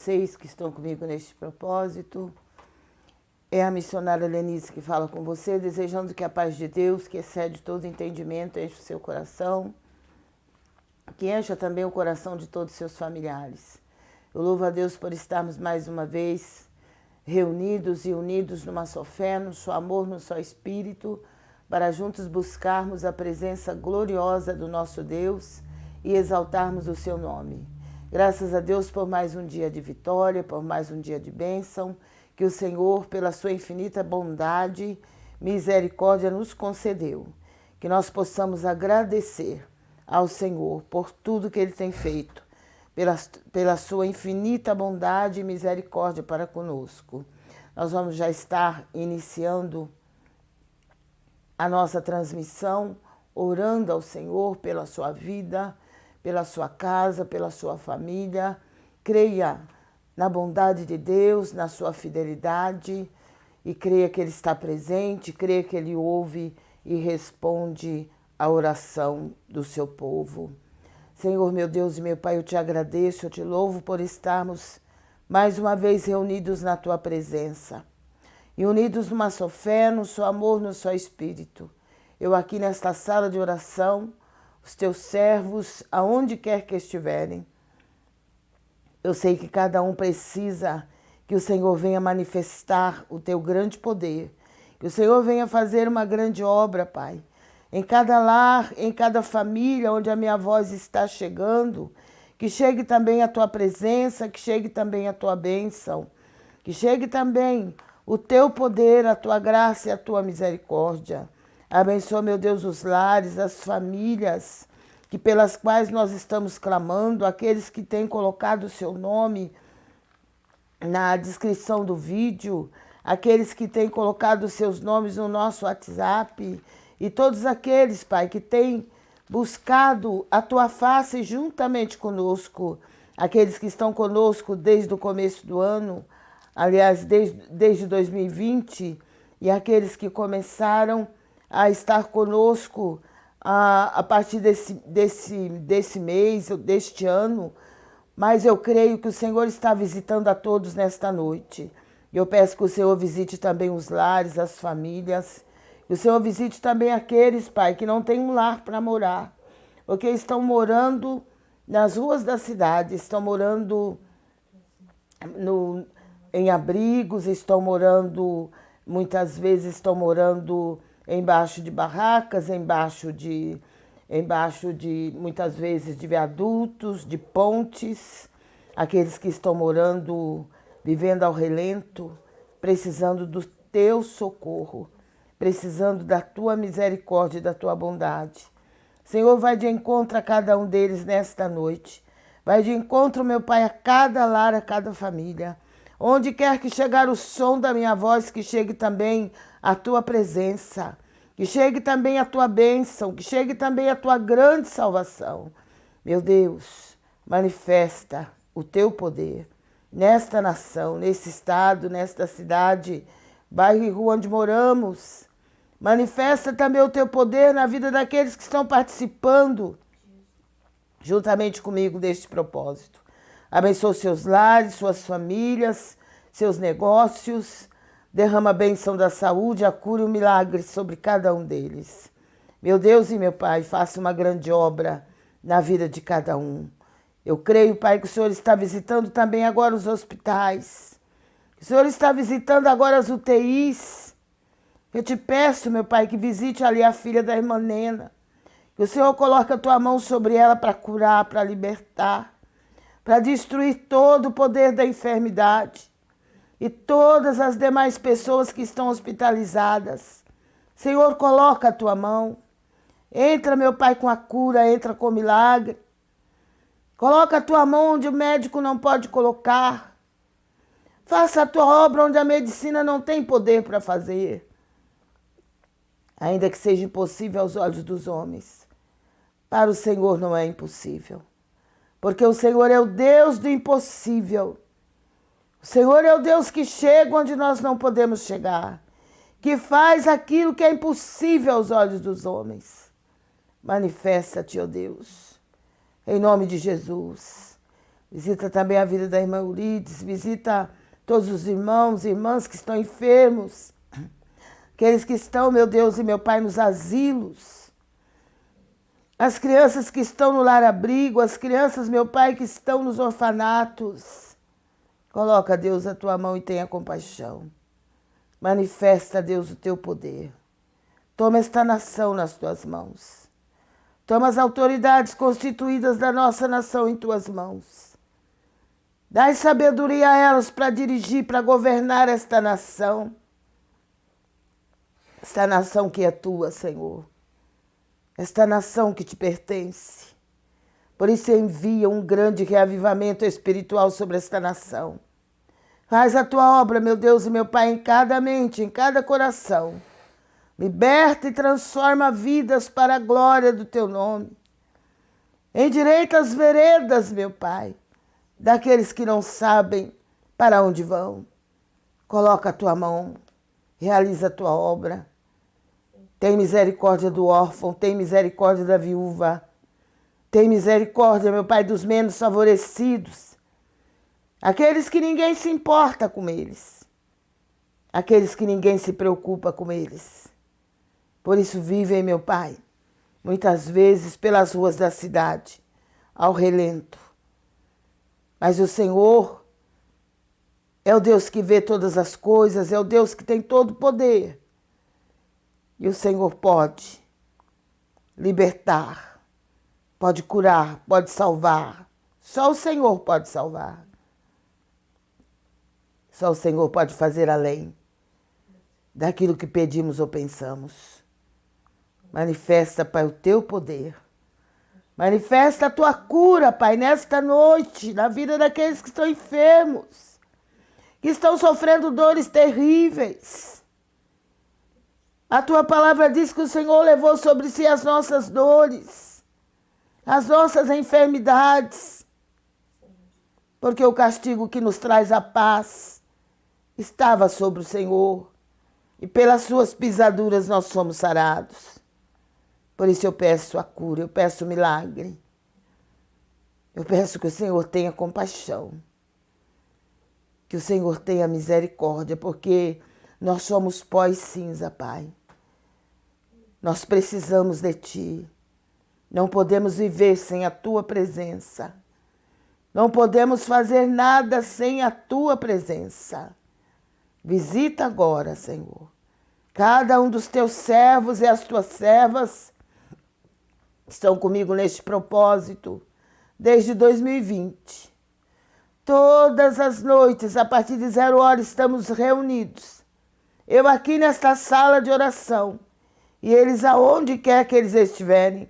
Vocês que estão comigo neste propósito. É a missionária Lenice que fala com você, desejando que a paz de Deus, que excede todo entendimento, encha o seu coração, que encha também o coração de todos os seus familiares. Eu louvo a Deus por estarmos mais uma vez reunidos e unidos numa só fé, no só amor, no só espírito, para juntos buscarmos a presença gloriosa do nosso Deus e exaltarmos o seu nome. Graças a Deus por mais um dia de vitória, por mais um dia de bênção, que o Senhor, pela sua infinita bondade, misericórdia, nos concedeu. Que nós possamos agradecer ao Senhor por tudo que Ele tem feito, pela sua infinita bondade e misericórdia para conosco. Nós vamos já estar iniciando a nossa transmissão, orando ao Senhor pela sua vida, pela sua casa, pela sua família. Creia na bondade de Deus, na sua fidelidade, e creia que Ele está presente, creia que Ele ouve e responde a oração do seu povo. Senhor, meu Deus e meu Pai, eu te agradeço, eu te louvo por estarmos mais uma vez reunidos na tua presença e unidos numa só fé, no só amor, no só espírito. Eu aqui nesta sala de oração, os teus servos, aonde quer que estiverem, eu sei que cada um precisa que o Senhor venha manifestar o teu grande poder, que o Senhor venha fazer uma grande obra, Pai, em cada lar, em cada família onde a minha voz está chegando, que chegue também a tua presença, que chegue também a tua bênção, que chegue também o teu poder, a tua graça e a tua misericórdia. Abençoa, meu Deus, os lares, as famílias que pelas quais nós estamos clamando, aqueles que têm colocado o seu nome na descrição do vídeo, aqueles que têm colocado os seus nomes no nosso WhatsApp e todos aqueles, Pai, que têm buscado a tua face juntamente conosco, aqueles que estão conosco desde o começo do ano, aliás, desde 2020, e aqueles que começaram a estar conosco a partir desse mês, deste ano, mas eu creio que o Senhor está visitando a todos nesta noite. Eu peço que o Senhor visite também os lares, as famílias, que o Senhor visite também aqueles, Pai, que não têm um lar para morar, porque estão morando nas ruas da cidade, estão morando em abrigos, estão morando, muitas vezes estão morando embaixo de barracas, embaixo de muitas vezes de viadutos, de pontes, aqueles que estão morando, vivendo ao relento, precisando do teu socorro, precisando da tua misericórdia e da tua bondade. Senhor, vai de encontro a cada um deles nesta noite. Vai de encontro, meu Pai, a cada lar, a cada família. Onde quer que chegar o som da minha voz, que chegue também a tua presença, que chegue também a tua bênção, que chegue também a tua grande salvação. Meu Deus, manifesta o teu poder nesta nação, nesse estado, nesta cidade, bairro e rua onde moramos. Manifesta também o teu poder na vida daqueles que estão participando juntamente comigo deste propósito. Abençoa seus lares, suas famílias, seus negócios. Derrama a bênção da saúde, a cura e o milagre sobre cada um deles. Meu Deus e meu Pai, faça uma grande obra na vida de cada um. Eu creio, Pai, que o Senhor está visitando também agora os hospitais. Que o Senhor está visitando agora as UTIs. Eu te peço, meu Pai, que visite ali a filha da irmã Nena. Que o Senhor coloque a tua mão sobre ela para curar, para libertar, para destruir todo o poder da enfermidade e todas as demais pessoas que estão hospitalizadas. Senhor, coloca a tua mão. Entra, meu Pai, com a cura, entra com o milagre. Coloca a tua mão onde o médico não pode colocar. Faça a tua obra onde a medicina não tem poder para fazer. Ainda que seja impossível aos olhos dos homens, para o Senhor não é impossível. Porque o Senhor é o Deus do impossível. O Senhor é o Deus que chega onde nós não podemos chegar, que faz aquilo que é impossível aos olhos dos homens. Manifesta-te, ó Deus, em nome de Jesus. Visita também a vida da irmã Eurides, visita todos os irmãos e irmãs que estão enfermos, aqueles que estão, meu Deus e meu Pai, nos asilos, as crianças que estão no lar-abrigo, as crianças, meu Pai, que estão nos orfanatos. Coloca, Deus, a tua mão e tenha compaixão. Manifesta, Deus, o teu poder. Toma esta nação nas tuas mãos. Toma as autoridades constituídas da nossa nação em tuas mãos. Dai sabedoria a elas para dirigir, para governar esta nação. Esta nação que é tua, Senhor. Esta nação que te pertence. Por isso envia um grande reavivamento espiritual sobre esta nação. Faz a tua obra, meu Deus e meu Pai, em cada mente, em cada coração. Liberta e transforma vidas para a glória do teu nome. Endireita as veredas, meu Pai, daqueles que não sabem para onde vão. Coloca a tua mão, realiza a tua obra. Tem misericórdia do órfão, tem misericórdia da viúva. Tem misericórdia, meu Pai, dos menos favorecidos. Aqueles que ninguém se importa com eles. Aqueles que ninguém se preocupa com eles. Por isso vivem, meu Pai, muitas vezes pelas ruas da cidade, ao relento. Mas o Senhor é o Deus que vê todas as coisas, é o Deus que tem todo o poder. E o Senhor pode libertar, pode curar, pode salvar. Só o Senhor pode salvar. Só o Senhor pode fazer além daquilo que pedimos ou pensamos. Manifesta, Pai, o teu poder. Manifesta a tua cura, Pai, nesta noite, na vida daqueles que estão enfermos, que estão sofrendo dores terríveis. A tua palavra diz que o Senhor levou sobre si as nossas dores, as nossas enfermidades, porque o castigo que nos traz a paz estava sobre o Senhor, e pelas suas pisaduras nós somos sarados. Por isso eu peço a cura, eu peço o milagre. Eu peço que o Senhor tenha compaixão, que o Senhor tenha misericórdia, porque nós somos pó e cinza, Pai. Nós precisamos de Ti. Não podemos viver sem a Tua presença. Não podemos fazer nada sem a Tua presença. Visita agora, Senhor, cada um dos Teus servos e as Tuas servas estão comigo neste propósito desde 2020. Todas as noites, a partir de 0 horas, estamos reunidos. Eu aqui nesta sala de oração e eles aonde quer que eles estiverem.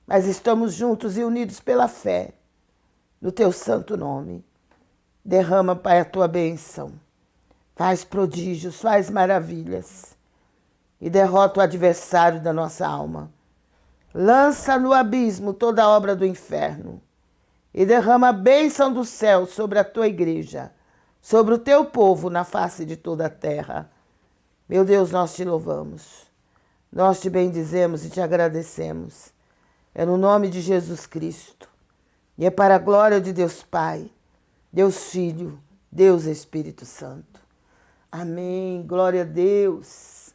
Mas estamos juntos e unidos pela fé no Teu santo nome. Derrama, Pai, a Tua bênção. Faz prodígios, faz maravilhas e derrota o adversário da nossa alma. Lança no abismo toda a obra do inferno e derrama a bênção do céu sobre a Tua igreja, sobre o Teu povo na face de toda a terra. Meu Deus, nós Te louvamos, nós Te bendizemos e Te agradecemos. É no nome de Jesus Cristo e é para a glória de Deus Pai, Deus Filho, Deus Espírito Santo. Amém. Glória a Deus.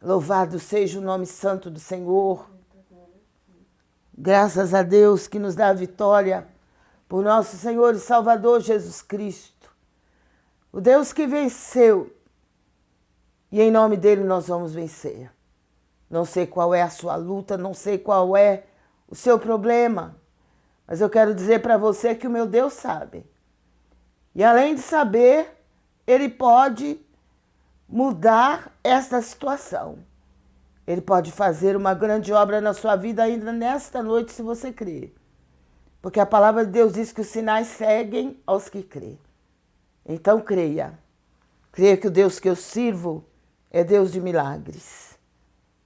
Louvado seja o nome santo do Senhor. Graças a Deus que nos dá a vitória por nosso Senhor e Salvador Jesus Cristo. O Deus que venceu. E em nome dele nós vamos vencer. Não sei qual é a sua luta, não sei qual é o seu problema. Mas eu quero dizer para você que o meu Deus sabe. E além de saber, Ele pode mudar esta situação. Ele pode fazer uma grande obra na sua vida ainda nesta noite, se você crer. Porque a palavra de Deus diz que os sinais seguem aos que crêem. Então creia. Creia que o Deus que eu sirvo é Deus de milagres.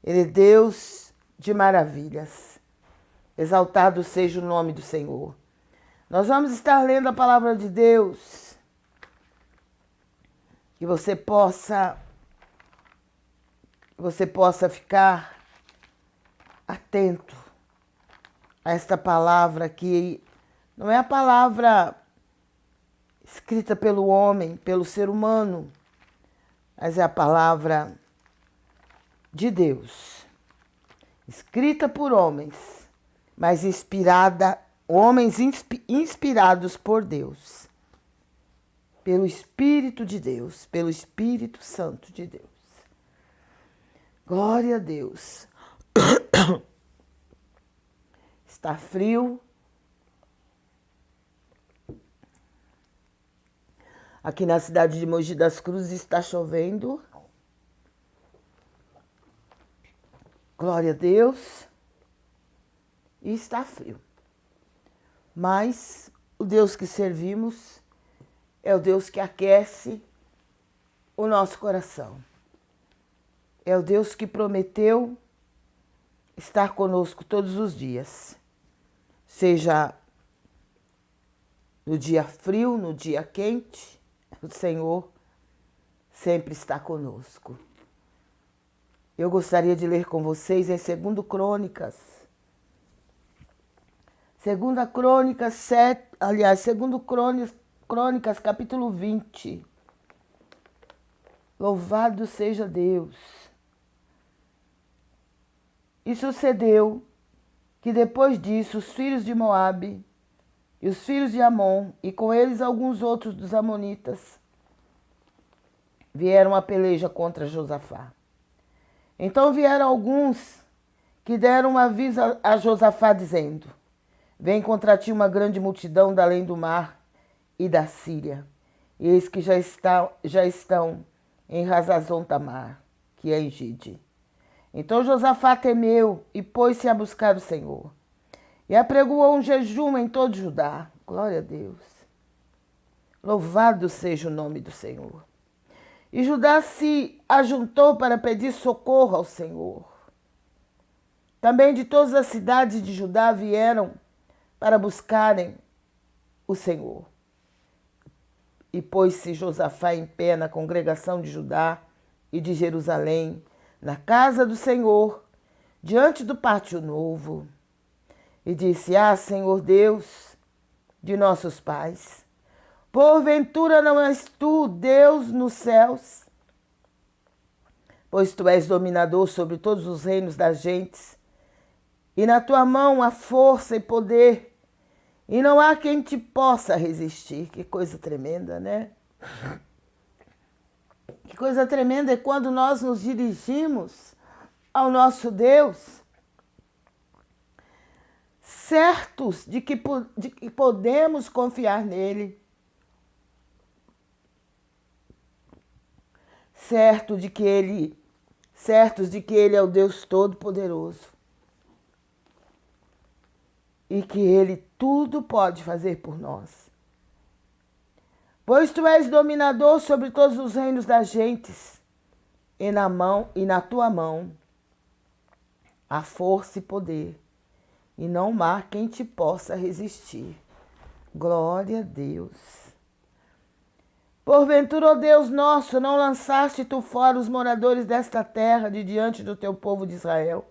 Ele é Deus de maravilhas. Exaltado seja o nome do Senhor. Nós vamos estar lendo a palavra de Deus. Que você possa ficar atento a esta palavra que Não é a palavra escrita pelo homem, pelo ser humano, mas é a palavra de Deus, escrita por homens, mas homens inspirados por Deus, pelo Espírito de Deus, pelo Espírito Santo de Deus. Glória a Deus. Está frio. Aqui na cidade de Mogi das Cruzes está chovendo. Glória a Deus. E está frio. Mas o Deus que servimos é o Deus que aquece o nosso coração. É o Deus que prometeu estar conosco todos os dias. Seja no dia frio, no dia quente, o Senhor sempre está conosco. Eu gostaria de ler com vocês em 2 Crônicas. 2 Crônicas, capítulo 20. Louvado seja Deus. E sucedeu que depois disso os filhos de Moabe e os filhos de Amon, e com eles alguns outros dos amonitas, vieram a peleja contra Josafá. Então vieram alguns que deram um aviso a Josafá, dizendo: vem contra ti uma grande multidão da além do mar e da Síria, e eis que já estão em Hazazon Tamar, que é em Gide. Então Josafá temeu e pôs-se a buscar o Senhor. E apregoou um jejum em todo Judá. Glória a Deus. Louvado seja o nome do Senhor. E Judá se ajuntou para pedir socorro ao Senhor. Também de todas as cidades de Judá vieram para buscarem o Senhor. E pôs-se Josafá em pé na congregação de Judá e de Jerusalém, na casa do Senhor, diante do pátio novo. E disse: Senhor Deus de nossos pais, porventura não és tu Deus nos céus? Pois tu és dominador sobre todos os reinos das gentes, e na tua mão há força e poder, e não há quem te possa resistir. Que coisa tremenda, né? Que coisa tremenda é quando nós nos dirigimos ao nosso Deus, certos de que podemos confiar nele, certos de que ele é o Deus Todo-Poderoso e que ele tudo pode fazer por nós. Pois tu és dominador sobre todos os reinos das gentes, e na tua mão há força e poder, e não há quem te possa resistir. Glória a Deus. Porventura, ó Deus nosso, não lançaste tu fora os moradores desta terra de diante do teu povo de Israel?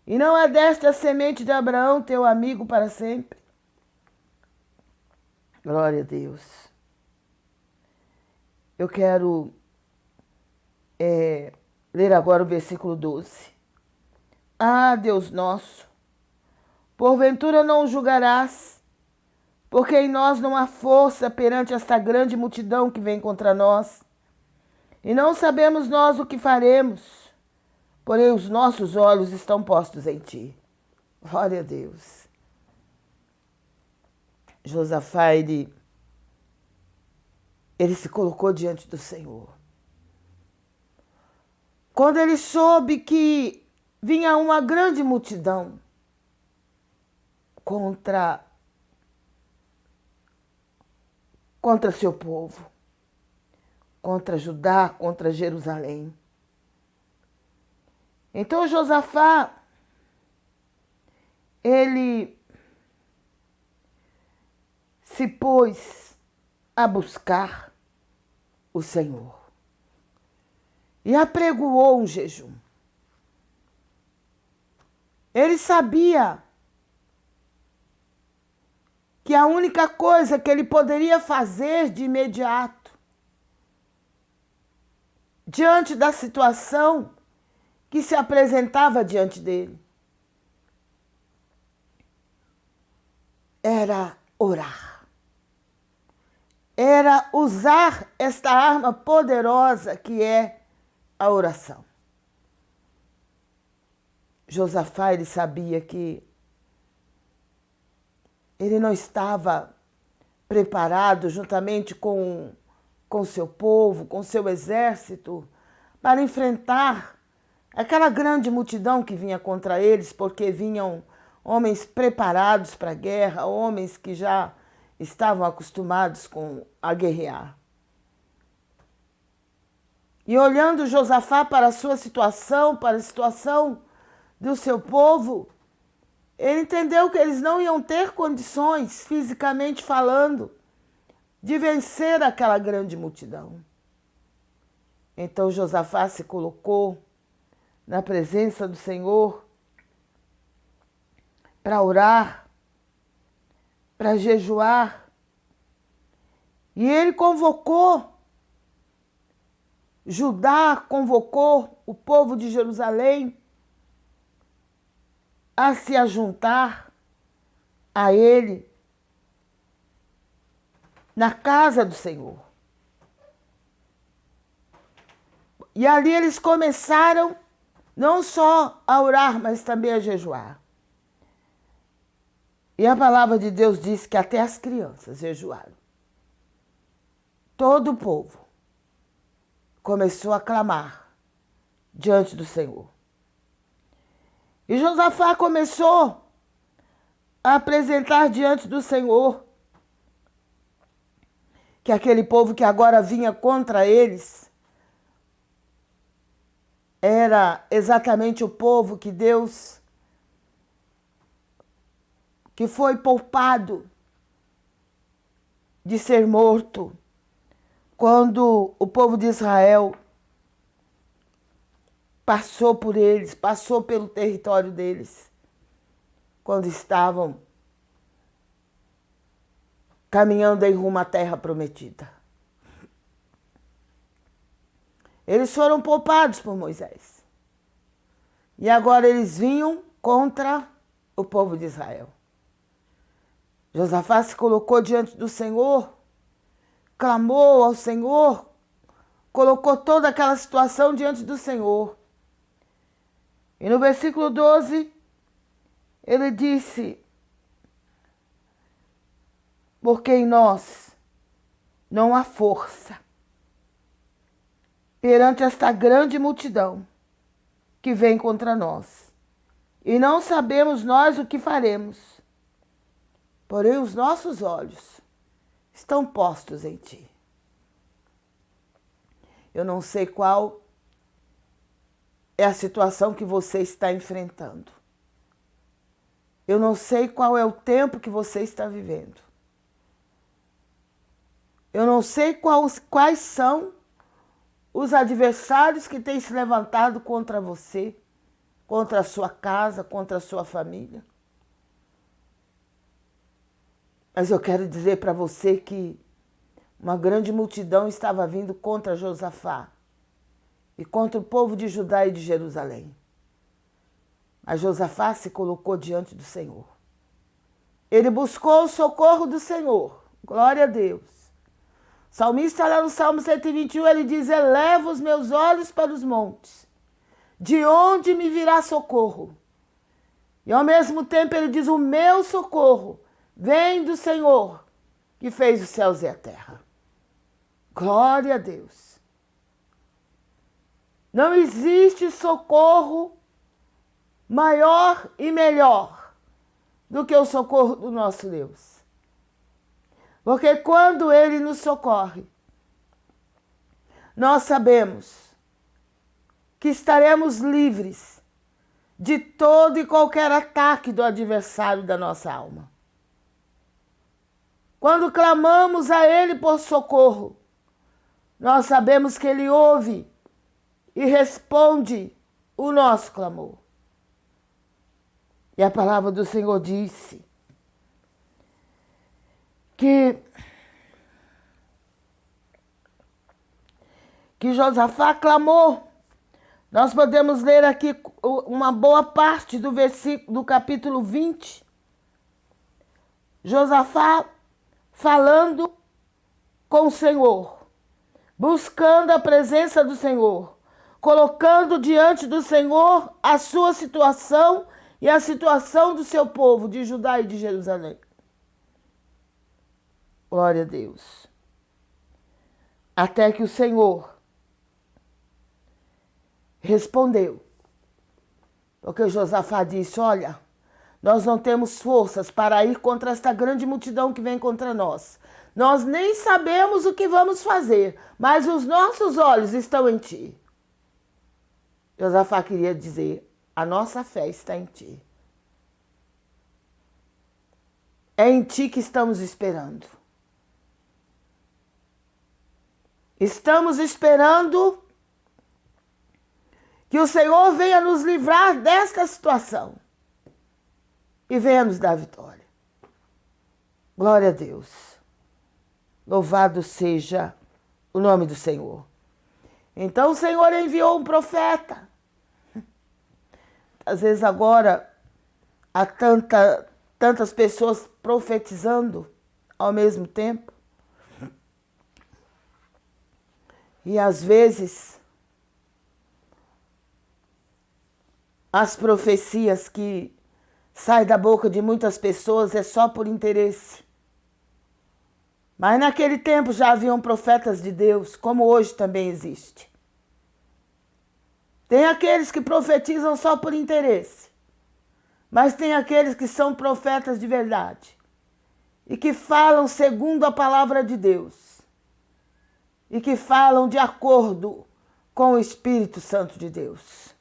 E não é desta a semente de Abraão, teu amigo, para sempre? Glória a Deus. Eu quero ler agora o versículo 12. Deus nosso, porventura não o julgarás, porque em nós não há força perante esta grande multidão que vem contra nós, e não sabemos nós o que faremos, porém os nossos olhos estão postos em ti. Glória a Deus. Josafá, ele se colocou diante do Senhor. Quando ele soube que vinha uma grande multidão contra seu povo, contra Judá, contra Jerusalém. Então Josafá, ele se pôs a buscar o Senhor e apregoou um jejum. Ele sabia que a única coisa que ele poderia fazer de imediato, diante da situação que se apresentava diante dele, era orar. Era usar esta arma poderosa que é a oração. Josafá, ele sabia que ele não estava preparado, juntamente com seu povo, com seu exército, para enfrentar aquela grande multidão que vinha contra eles, porque vinham homens preparados para a guerra, homens que já estavam acostumados a guerrear. E olhando Josafá para a sua situação, para a situação do seu povo, ele entendeu que eles não iam ter condições, fisicamente falando, de vencer aquela grande multidão. Então Josafá se colocou na presença do Senhor para orar, para jejuar. E ele convocou Judá, convocou o povo de Jerusalém a se ajuntar a ele na casa do Senhor. E ali eles começaram não só a orar, mas também a jejuar. E a palavra de Deus diz que até as crianças jejuaram. Todo o povo começou a clamar diante do Senhor. E Josafá começou a apresentar diante do Senhor que aquele povo que agora vinha contra eles era exatamente o povo que Deus, que foi poupado de ser morto quando o povo de Israel passou por eles, passou pelo território deles, quando estavam caminhando em rumo à terra prometida. Eles foram poupados por Moisés. E agora eles vinham contra o povo de Israel. Josafá se colocou diante do Senhor, clamou ao Senhor, colocou toda aquela situação diante do Senhor. E no versículo 12, ele disse: porque em nós não há força perante esta grande multidão que vem contra nós, e não sabemos nós o que faremos, porém os nossos olhos estão postos em ti. Eu não sei qual é a situação que você está enfrentando. Eu não sei qual é o tempo que você está vivendo. Eu não sei quais são os adversários que têm se levantado contra você, contra a sua casa, contra a sua família. Mas eu quero dizer para você que uma grande multidão estava vindo contra Josafá e contra o povo de Judá e de Jerusalém. Mas Josafá se colocou diante do Senhor. Ele buscou o socorro do Senhor. Glória a Deus. O salmista lá no Salmo 121, ele diz: eleva os meus olhos para os montes, de onde me virá socorro? E ao mesmo tempo ele diz: o meu socorro vem do Senhor, que fez os céus e a terra. Glória a Deus. Não existe socorro maior e melhor do que o socorro do nosso Deus. Porque quando Ele nos socorre, nós sabemos que estaremos livres de todo e qualquer ataque do adversário da nossa alma. Quando clamamos a Ele por socorro, nós sabemos que Ele ouve e responde o nosso clamor. E a palavra do Senhor disse que Josafá clamou. Nós podemos ler aqui uma boa parte do versículo do capítulo 20. Josafá falando com o Senhor, buscando a presença do Senhor, colocando diante do Senhor a sua situação e a situação do seu povo de Judá e de Jerusalém. Glória a Deus. Até que o Senhor respondeu. Porque Josafá disse: olha, nós não temos forças para ir contra esta grande multidão que vem contra nós. Nós nem sabemos o que vamos fazer, mas os nossos olhos estão em ti. Josafá queria dizer: a nossa fé está em ti. É em ti que estamos esperando. Estamos esperando que o Senhor venha nos livrar desta situação e venha nos dar vitória. Glória a Deus. Louvado seja o nome do Senhor. Então o Senhor enviou um profeta. Às vezes agora há tantas pessoas profetizando ao mesmo tempo. E às vezes as profecias que saem da boca de muitas pessoas é só por interesse. Mas naquele tempo já haviam profetas de Deus, como hoje também existe. Tem aqueles que profetizam só por interesse, mas tem aqueles que são profetas de verdade e que falam segundo a palavra de Deus e que falam de acordo com o Espírito Santo de Deus.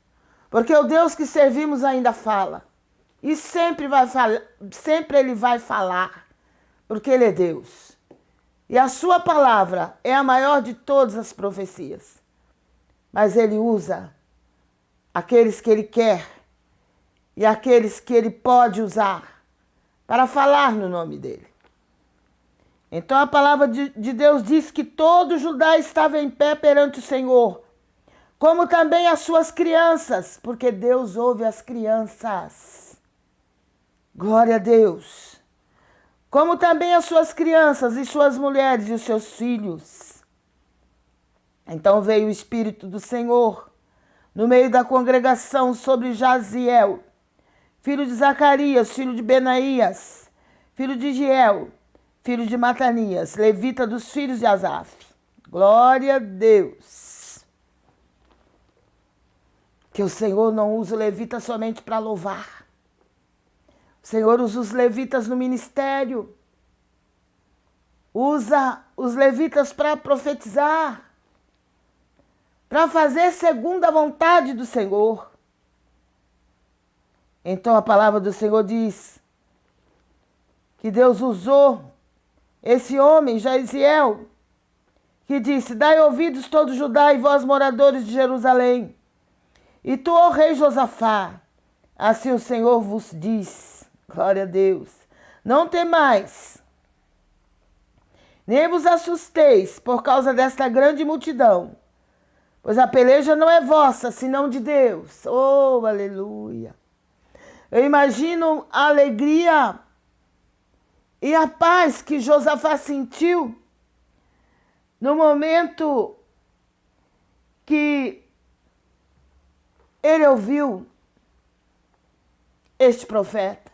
Porque o Deus que servimos ainda fala. E sempre Ele vai falar. Porque Ele é Deus. E a sua palavra é a maior de todas as profecias. Mas Ele usa aqueles que Ele quer e aqueles que Ele pode usar para falar no nome dEle. Então a palavra de Deus diz que todo Judá estava em pé perante o Senhor, como também as suas crianças, porque Deus ouve as crianças. Glória a Deus. Como também as suas crianças e suas mulheres e os seus filhos. Então veio o Espírito do Senhor no meio da congregação sobre Jaziel, filho de Zacarias, filho de Benaías, filho de Giel, filho de Matanias, levita dos filhos de Asaf. Glória a Deus. Que o Senhor não usa o levita somente para louvar. O Senhor usa os levitas no ministério. Usa os levitas para profetizar. Para fazer segundo a vontade do Senhor. Então a palavra do Senhor diz que Deus usou esse homem, Jaziel, que disse: dai ouvidos todo Judá e vós moradores de Jerusalém. E tu, ó rei Josafá, assim o Senhor vos diz, glória a Deus, não temais, nem vos assusteis por causa desta grande multidão, pois a peleja não é vossa, senão de Deus. Oh, aleluia! Eu imagino a alegria e a paz que Josafá sentiu no momento que ele ouviu este profeta.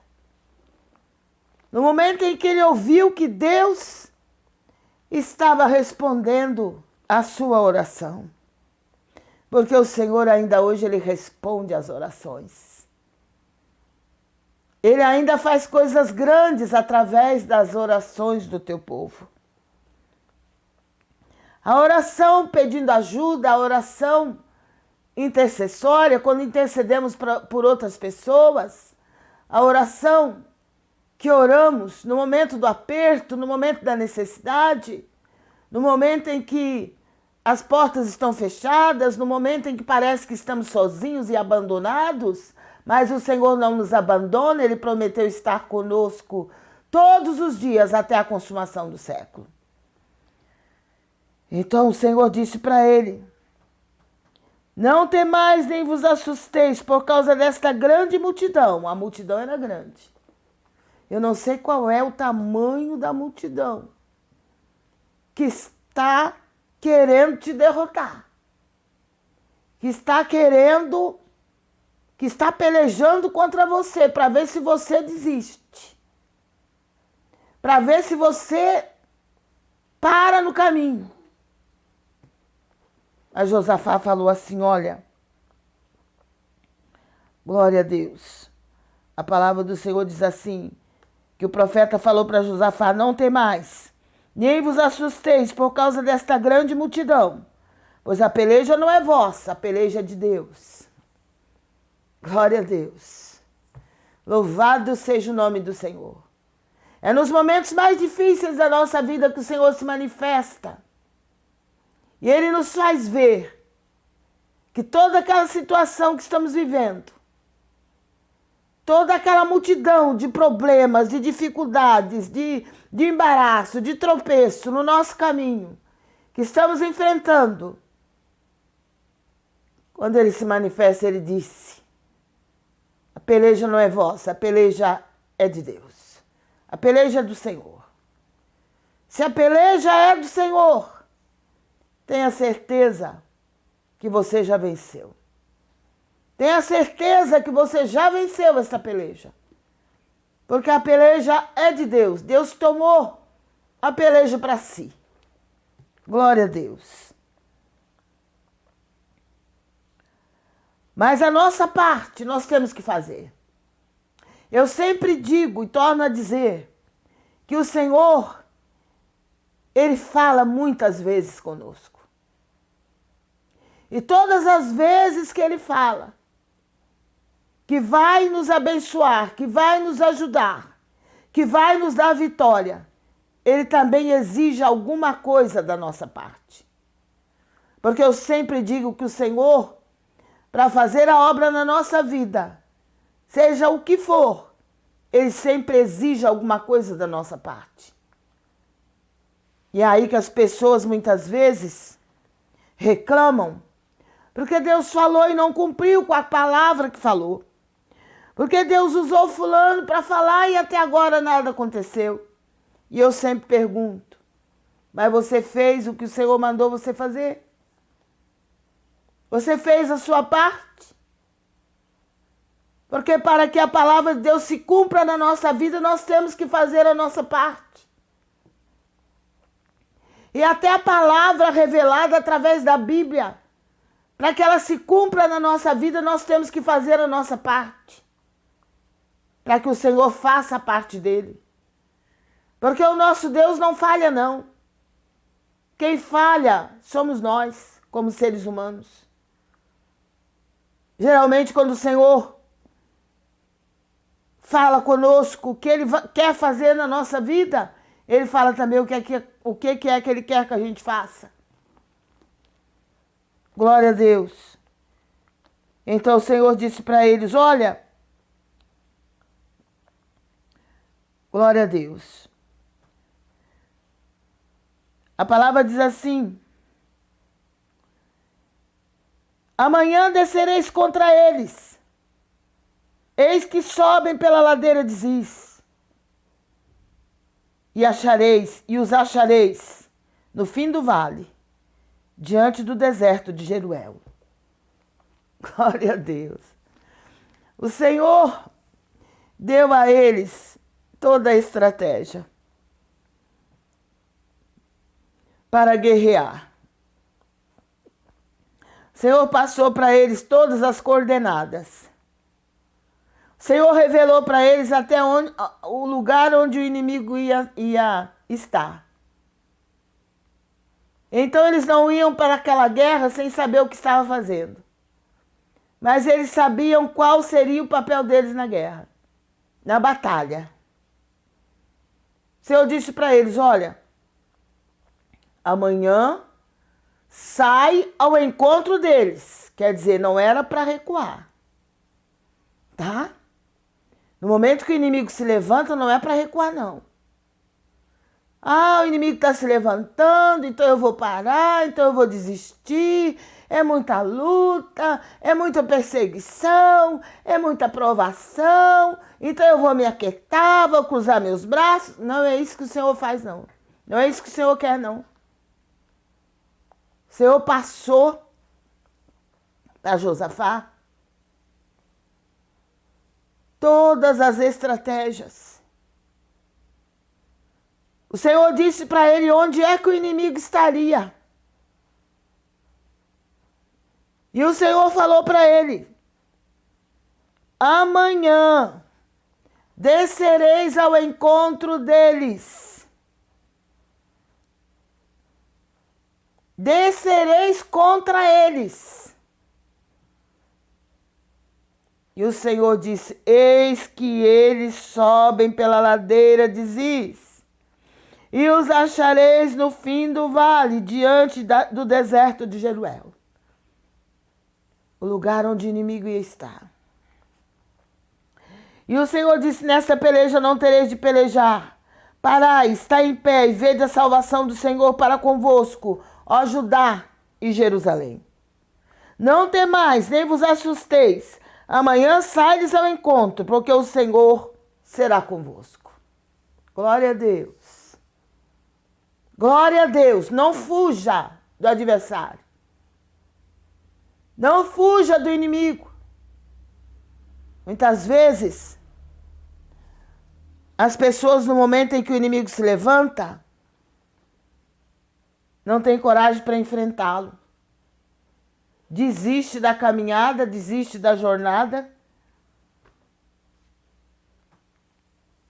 No momento em que ele ouviu que Deus estava respondendo a sua oração. Porque o Senhor ainda hoje Ele responde às orações. Ele ainda faz coisas grandes através das orações do teu povo. A oração pedindo ajuda, a oração intercessória, quando intercedemos por outras pessoas, a oração que oramos no momento do aperto, no momento da necessidade, no momento em que as portas estão fechadas, no momento em que parece que estamos sozinhos e abandonados, mas o Senhor não nos abandona, Ele prometeu estar conosco todos os dias até a consumação do século. Então o Senhor disse para ele: não temais nem vos assusteis por causa desta grande multidão. A multidão era grande. Eu não sei qual é o tamanho da multidão que está querendo te derrotar, que está pelejando contra você para ver se você desiste, para ver se você para no caminho. Aí Josafá falou assim: olha, glória a Deus. A palavra do Senhor diz assim, que o profeta falou para Josafá: não temais, nem vos assusteis por causa desta grande multidão, pois a peleja não é vossa, a peleja é de Deus. Glória a Deus. Louvado seja o nome do Senhor. É nos momentos mais difíceis da nossa vida que o Senhor se manifesta. E Ele nos faz ver que toda aquela situação que estamos vivendo, toda aquela multidão de problemas, de dificuldades, de embaraço, de tropeço no nosso caminho, que estamos enfrentando, quando Ele se manifesta, Ele disse: a peleja não é vossa, a peleja é de Deus. A peleja é do Senhor. Se a peleja é do Senhor, tenha certeza que você já venceu. Tenha certeza que você já venceu essa peleja. Porque a peleja é de Deus. Deus tomou a peleja para si. Glória a Deus. Mas a nossa parte nós temos que fazer. Eu sempre digo e torno a dizer que o Senhor, Ele fala muitas vezes conosco. E todas as vezes que Ele fala, que vai nos abençoar, que vai nos ajudar, que vai nos dar vitória, Ele também exige alguma coisa da nossa parte. Porque eu sempre digo que o Senhor, para fazer a obra na nossa vida, seja o que for, Ele sempre exige alguma coisa da nossa parte. E é aí que as pessoas muitas vezes reclamam, porque Deus falou e não cumpriu com a palavra que falou. Porque Deus usou fulano para falar e até agora nada aconteceu. E eu sempre pergunto: mas você fez o que o Senhor mandou você fazer? Você fez a sua parte? Porque para que a palavra de Deus se cumpra na nossa vida, nós temos que fazer a nossa parte. E até a palavra revelada através da Bíblia, para que ela se cumpra na nossa vida, nós temos que fazer a nossa parte. Para que o Senhor faça a parte dele. Porque o nosso Deus não falha, não. Quem falha somos nós, como seres humanos. Geralmente, quando o Senhor fala conosco o que Ele quer fazer na nossa vida, Ele fala também o que é que Ele quer que a gente faça. Glória a Deus. Então o Senhor disse para eles: olha, glória a Deus. A palavra diz assim: amanhã descereis contra eles, eis que sobem pela ladeira de Ziz, e os achareis no fim do vale, diante do deserto de Jeruel. Glória a Deus. O Senhor deu a eles toda a estratégia para guerrear. O Senhor passou para eles todas as coordenadas. O Senhor revelou para eles até o lugar onde o inimigo ia estar. Então eles não iam para aquela guerra sem saber o que estava fazendo. Mas eles sabiam qual seria o papel deles na guerra, na batalha. O Senhor disse para eles: olha, amanhã sai ao encontro deles. Quer dizer, não era para recuar, tá? No momento que o inimigo se levanta, não é para recuar, não. Ah, o inimigo está se levantando, então eu vou parar, então eu vou desistir. É muita luta, é muita perseguição, é muita provação. Então eu vou me aquietar, vou cruzar meus braços. Não é isso que o Senhor faz, não. Não é isso que o Senhor quer, não. O Senhor passou para Josafá todas as estratégias. O Senhor disse para ele onde é que o inimigo estaria. E o Senhor falou para ele: amanhã descereis ao encontro deles. Descereis contra eles. E o Senhor disse: eis que eles sobem pela ladeira de Ziz, e os achareis no fim do vale, diante do deserto de Jeruel, o lugar onde o inimigo ia estar. E o Senhor disse: nesta peleja não tereis de pelejar. Parai, está em pé, e vede a salvação do Senhor para convosco, ó Judá e Jerusalém. Não temais, nem vos assusteis. Amanhã sai-lhes ao encontro, porque o Senhor será convosco. Glória a Deus. Glória a Deus. Não fuja do adversário. Não fuja do inimigo. Muitas vezes, as pessoas, no momento em que o inimigo se levanta, não têm coragem para enfrentá-lo. Desiste da caminhada, desiste da jornada,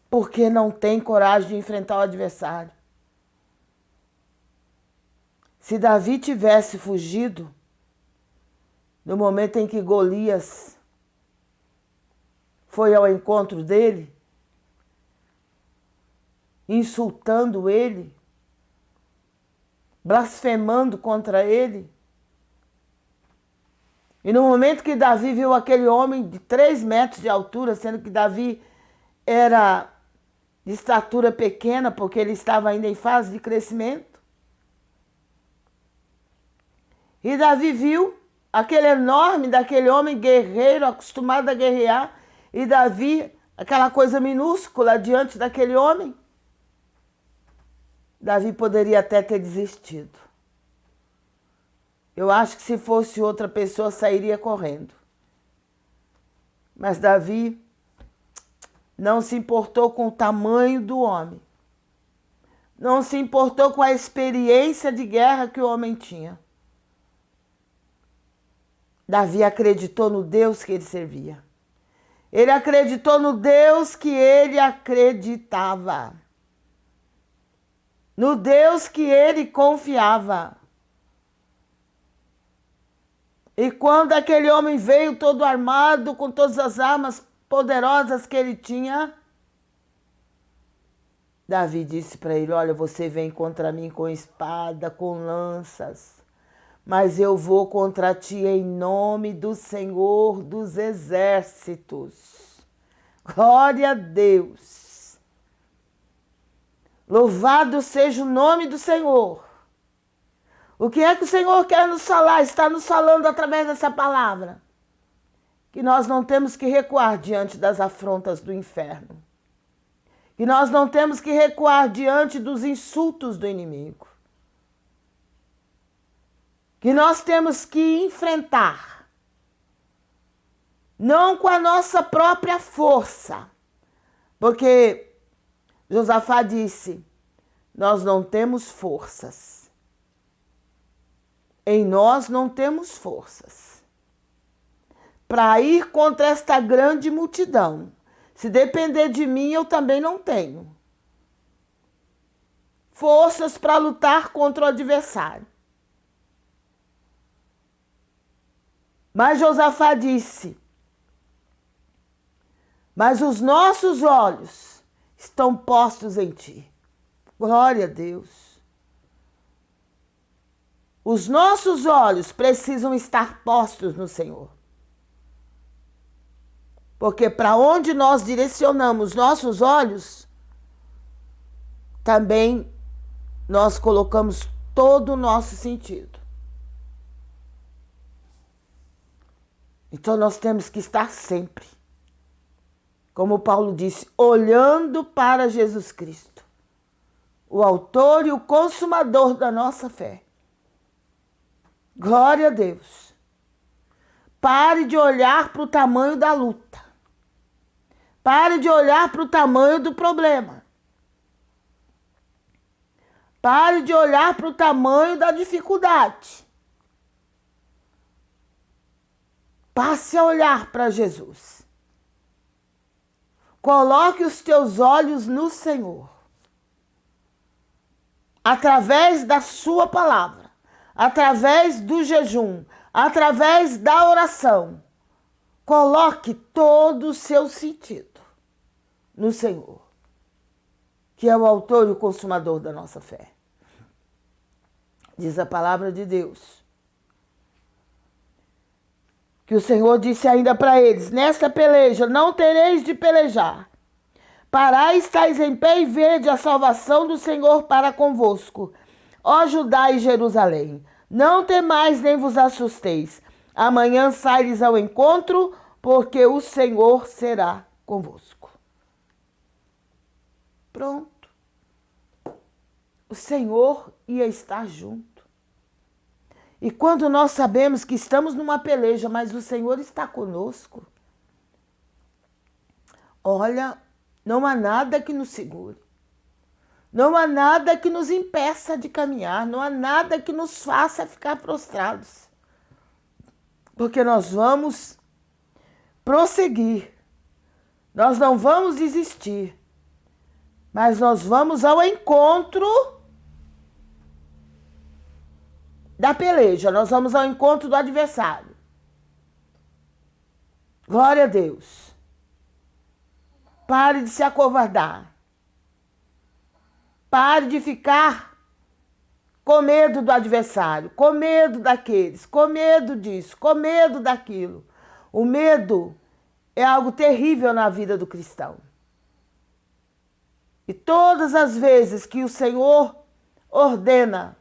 porque não tem coragem de enfrentar o adversário. Se Davi tivesse fugido, no momento em que Golias foi ao encontro dele, insultando ele, blasfemando contra ele, e no momento que Davi viu aquele homem de 3 metros de altura, sendo que Davi era de estatura pequena, porque ele estava ainda em fase de crescimento, e Davi viu aquele enorme daquele homem guerreiro, acostumado a guerrear, e Davi, aquela coisa minúscula diante daquele homem, Davi poderia até ter desistido. Eu acho que se fosse outra pessoa, sairia correndo. Mas Davi não se importou com o tamanho do homem. Não se importou com a experiência de guerra que o homem tinha. Davi acreditou no Deus que ele servia. Ele acreditou no Deus que ele acreditava. No Deus que ele confiava. E quando aquele homem veio todo armado, com todas as armas poderosas que ele tinha, Davi disse para ele: olha, você vem contra mim com espada, com lanças, mas eu vou contra ti em nome do Senhor dos Exércitos. Glória a Deus. Louvado seja o nome do Senhor. O que é que o Senhor quer nos falar? Está nos falando através dessa palavra. Que nós não temos que recuar diante das afrontas do inferno. Que nós não temos que recuar diante dos insultos do inimigo. Que nós temos que enfrentar. Não com a nossa própria força. Porque Josafá disse: nós não temos forças. Em nós não temos forças para ir contra esta grande multidão. Se depender de mim, eu também não tenho forças para lutar contra o adversário. Mas Josafá disse: mas os nossos olhos estão postos em ti. Glória a Deus. Os nossos olhos precisam estar postos no Senhor. Porque para onde nós direcionamos nossos olhos, também nós colocamos todo o nosso sentido. Então nós temos que estar sempre, como Paulo disse, olhando para Jesus Cristo, o autor e o consumador da nossa fé. Glória a Deus. Pare de olhar para o tamanho da luta. Pare de olhar para o tamanho do problema. Pare de olhar para o tamanho da dificuldade. Passe a olhar para Jesus. Coloque os teus olhos no Senhor. Através da sua palavra, através do jejum, através da oração. Coloque todo o seu sentido no Senhor, que é o autor e o consumador da nossa fé. Diz a palavra de Deus que o Senhor disse ainda para eles: nesta peleja não tereis de pelejar. Parai, estáis em pé e vede a salvação do Senhor para convosco. Ó Judá e Jerusalém, não temais nem vos assusteis. Amanhã sai-lhes ao encontro, porque o Senhor será convosco. Pronto. O Senhor ia estar junto. E quando nós sabemos que estamos numa peleja, mas o Senhor está conosco, olha, não há nada que nos segure. Não há nada que nos impeça de caminhar. Não há nada que nos faça ficar prostrados. Porque nós vamos prosseguir. Nós não vamos desistir. Mas nós vamos ao encontro da peleja. Nós vamos ao encontro do adversário. Glória a Deus. Pare de se acovardar. Pare de ficar com medo do adversário, com medo daqueles, com medo disso, com medo daquilo. O medo é algo terrível na vida do cristão. E todas as vezes que o Senhor ordena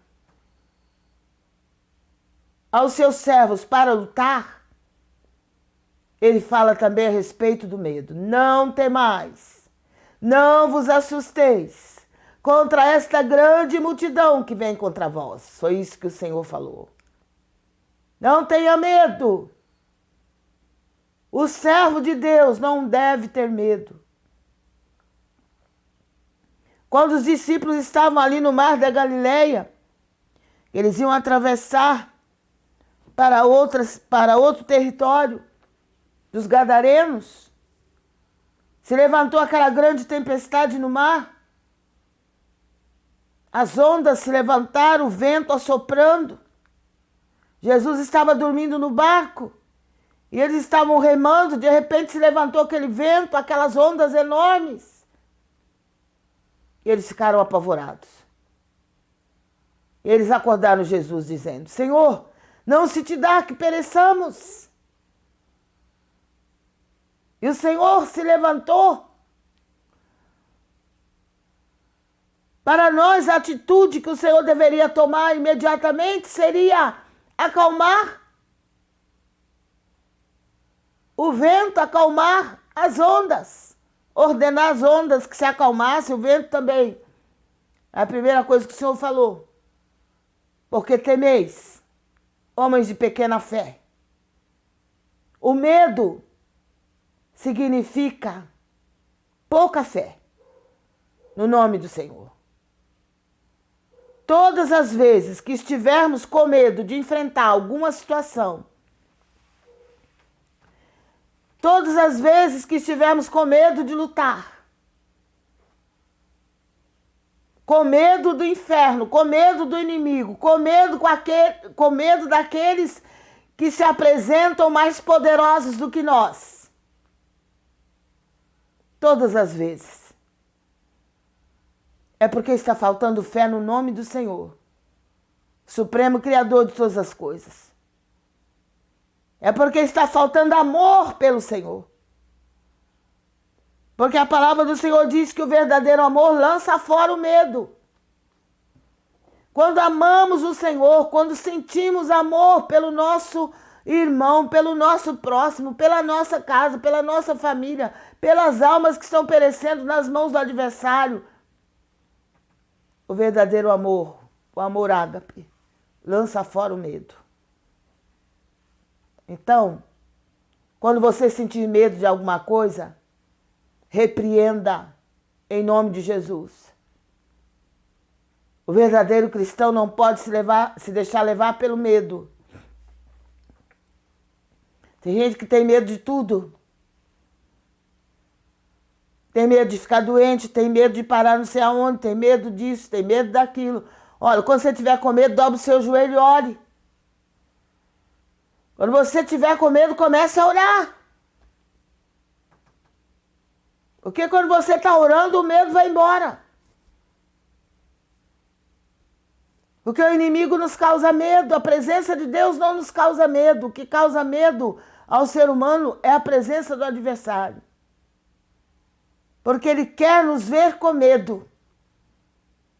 aos seus servos para lutar, ele fala também a respeito do medo. Não temais, não vos assusteis contra esta grande multidão que vem contra vós. Foi isso que o Senhor falou. Não tenha medo. O servo de Deus não deve ter medo. Quando os discípulos estavam ali no mar da Galileia, eles iam atravessar para outro território dos gadarenos. Se levantou aquela grande tempestade no mar. As ondas se levantaram, o vento assoprando. Jesus estava dormindo no barco e eles estavam remando. De repente se levantou aquele vento, aquelas ondas enormes. E eles ficaram apavorados. E eles acordaram Jesus dizendo: Senhor, não se te dá que pereçamos. E o Senhor se levantou. Para nós, a atitude que o Senhor deveria tomar imediatamente seria acalmar o vento, acalmar as ondas, ordenar as ondas que se acalmassem, o vento também. A primeira coisa que o Senhor falou: porque temeis, homens de pequena fé. O medo significa pouca fé no nome do Senhor. Todas as vezes que estivermos com medo de enfrentar alguma situação, todas as vezes que estivermos com medo de lutar, com medo do inferno, com medo do inimigo, com medo daqueles que se apresentam mais poderosos do que nós, todas as vezes, é porque está faltando fé no nome do Senhor, Supremo Criador de todas as coisas. É porque está faltando amor pelo Senhor. Porque a palavra do Senhor diz que o verdadeiro amor lança fora o medo. Quando amamos o Senhor, quando sentimos amor pelo nosso irmão, pelo nosso próximo, pela nossa casa, pela nossa família, pelas almas que estão perecendo nas mãos do adversário, o verdadeiro amor, o amor ágape, lança fora o medo. Então, quando você sentir medo de alguma coisa, repreenda em nome de Jesus. O verdadeiro cristão não pode se deixar levar pelo medo. Tem gente que tem medo de tudo. Tem medo de ficar doente, tem medo de parar não sei aonde, tem medo disso, tem medo daquilo. Olha, quando você tiver com medo, dobre o seu joelho e ore. Quando você tiver com medo, comece a orar. Porque quando você está orando, o medo vai embora. Porque o inimigo nos causa medo, a presença de Deus não nos causa medo. O que causa medo ao ser humano é a presença do adversário. Porque ele quer nos ver com medo.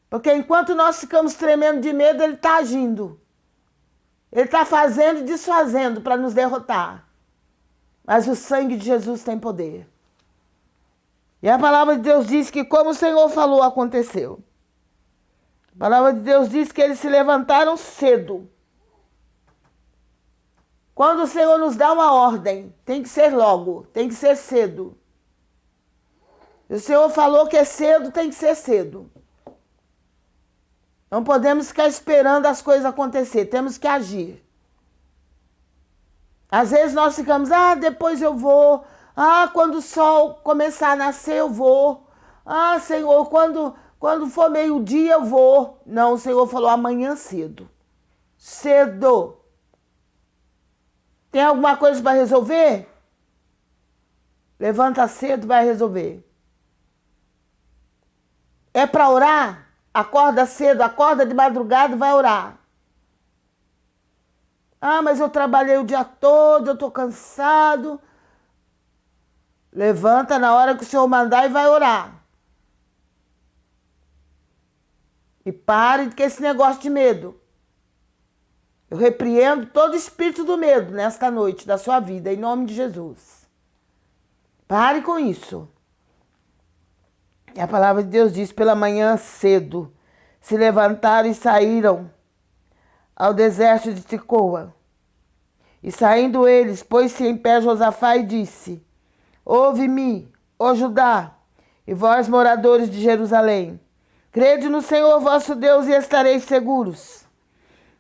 Porque enquanto nós ficamos tremendo de medo, ele está agindo. Ele está fazendo e desfazendo para nos derrotar. Mas o sangue de Jesus tem poder. E a palavra de Deus diz que como o Senhor falou, aconteceu. A palavra de Deus diz que eles se levantaram cedo. Quando o Senhor nos dá uma ordem, tem que ser logo, tem que ser cedo. O Senhor falou que é cedo, tem que ser cedo. Não podemos ficar esperando as coisas acontecer, temos que agir. Às vezes nós ficamos, depois eu vou. Quando o sol começar a nascer eu vou. Senhor, quando for meio-dia eu vou. Não, o Senhor falou amanhã cedo. Cedo. Tem alguma coisa para resolver? Levanta cedo, vai resolver. É para orar? Acorda cedo, acorda de madrugada e vai orar. Mas eu trabalhei o dia todo, eu estou cansado. Levanta na hora que o Senhor mandar e vai orar. E pare com esse negócio de medo. Eu repreendo todo espírito do medo nesta noite da sua vida, em nome de Jesus. Pare com isso. E a palavra de Deus diz, pela manhã cedo, se levantaram e saíram ao deserto de Tecoa. E saindo eles, pôs-se em pé Josafá e disse, ouve-me, ó Judá, e vós, moradores de Jerusalém, crede no Senhor vosso Deus e estareis seguros.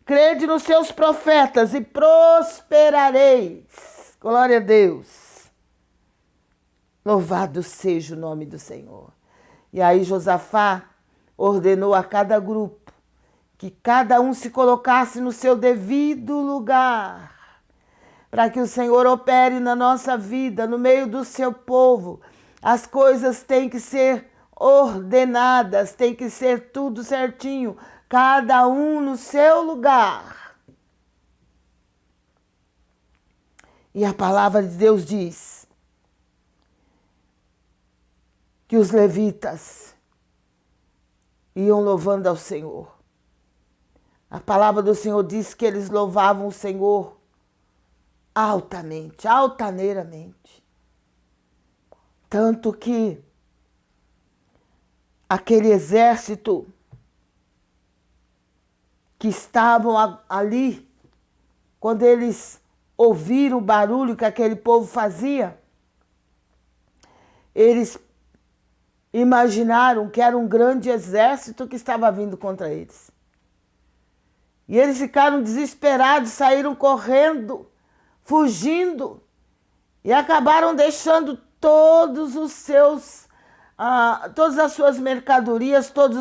Crede nos seus profetas e prosperareis. Glória a Deus. Louvado seja o nome do Senhor. E aí Josafá ordenou a cada grupo que cada um se colocasse no seu devido lugar, para que o Senhor opere na nossa vida, no meio do seu povo. As coisas têm que ser ordenadas, tem que ser tudo certinho, cada um no seu lugar. E a palavra de Deus diz que os levitas iam louvando ao Senhor. A palavra do Senhor diz que eles louvavam o Senhor altamente, altaneiramente. Tanto que aquele exército que estavam ali, quando eles ouviram o barulho que aquele povo fazia, eles imaginaram que era um grande exército que estava vindo contra eles. E eles ficaram desesperados, saíram correndo, fugindo, e acabaram deixando todos os seus, todas as suas mercadorias, todos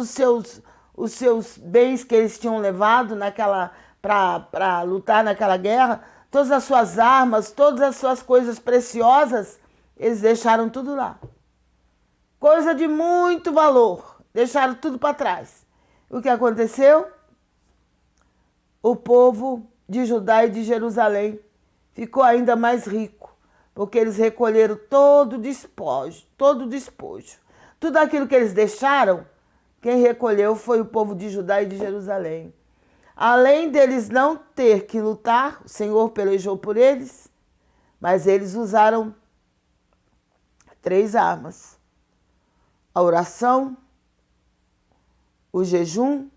os seus bens que eles tinham levado para lutar naquela guerra, todas as suas armas, todas as suas coisas preciosas, eles deixaram tudo lá. Coisa de muito valor, deixaram tudo para trás. O que aconteceu? O povo de Judá e de Jerusalém ficou ainda mais rico, porque eles recolheram todo o despojo, todo o despojo. Tudo aquilo que eles deixaram, quem recolheu foi o povo de Judá e de Jerusalém. Além deles não ter que lutar, o Senhor pelejou por eles, mas eles usaram 3 armas: a oração, o jejum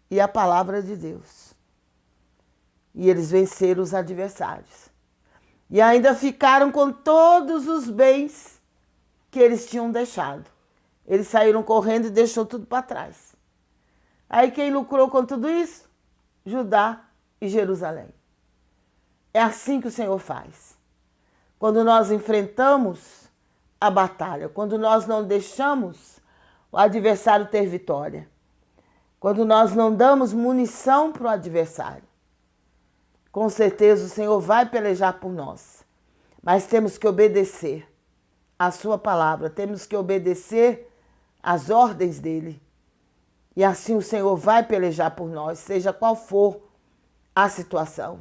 e a palavra de Deus. E eles venceram os adversários. E ainda ficaram com todos os bens que eles tinham deixado. Eles saíram correndo e deixou tudo para trás. Aí quem lucrou com tudo isso? Judá e Jerusalém. É assim que o Senhor faz. Quando nós enfrentamos a batalha, quando nós não deixamos o adversário ter vitória, quando nós não damos munição para o adversário, com certeza o Senhor vai pelejar por nós. Mas temos que obedecer a sua palavra, temos que obedecer às ordens dele. E assim o Senhor vai pelejar por nós, seja qual for a situação.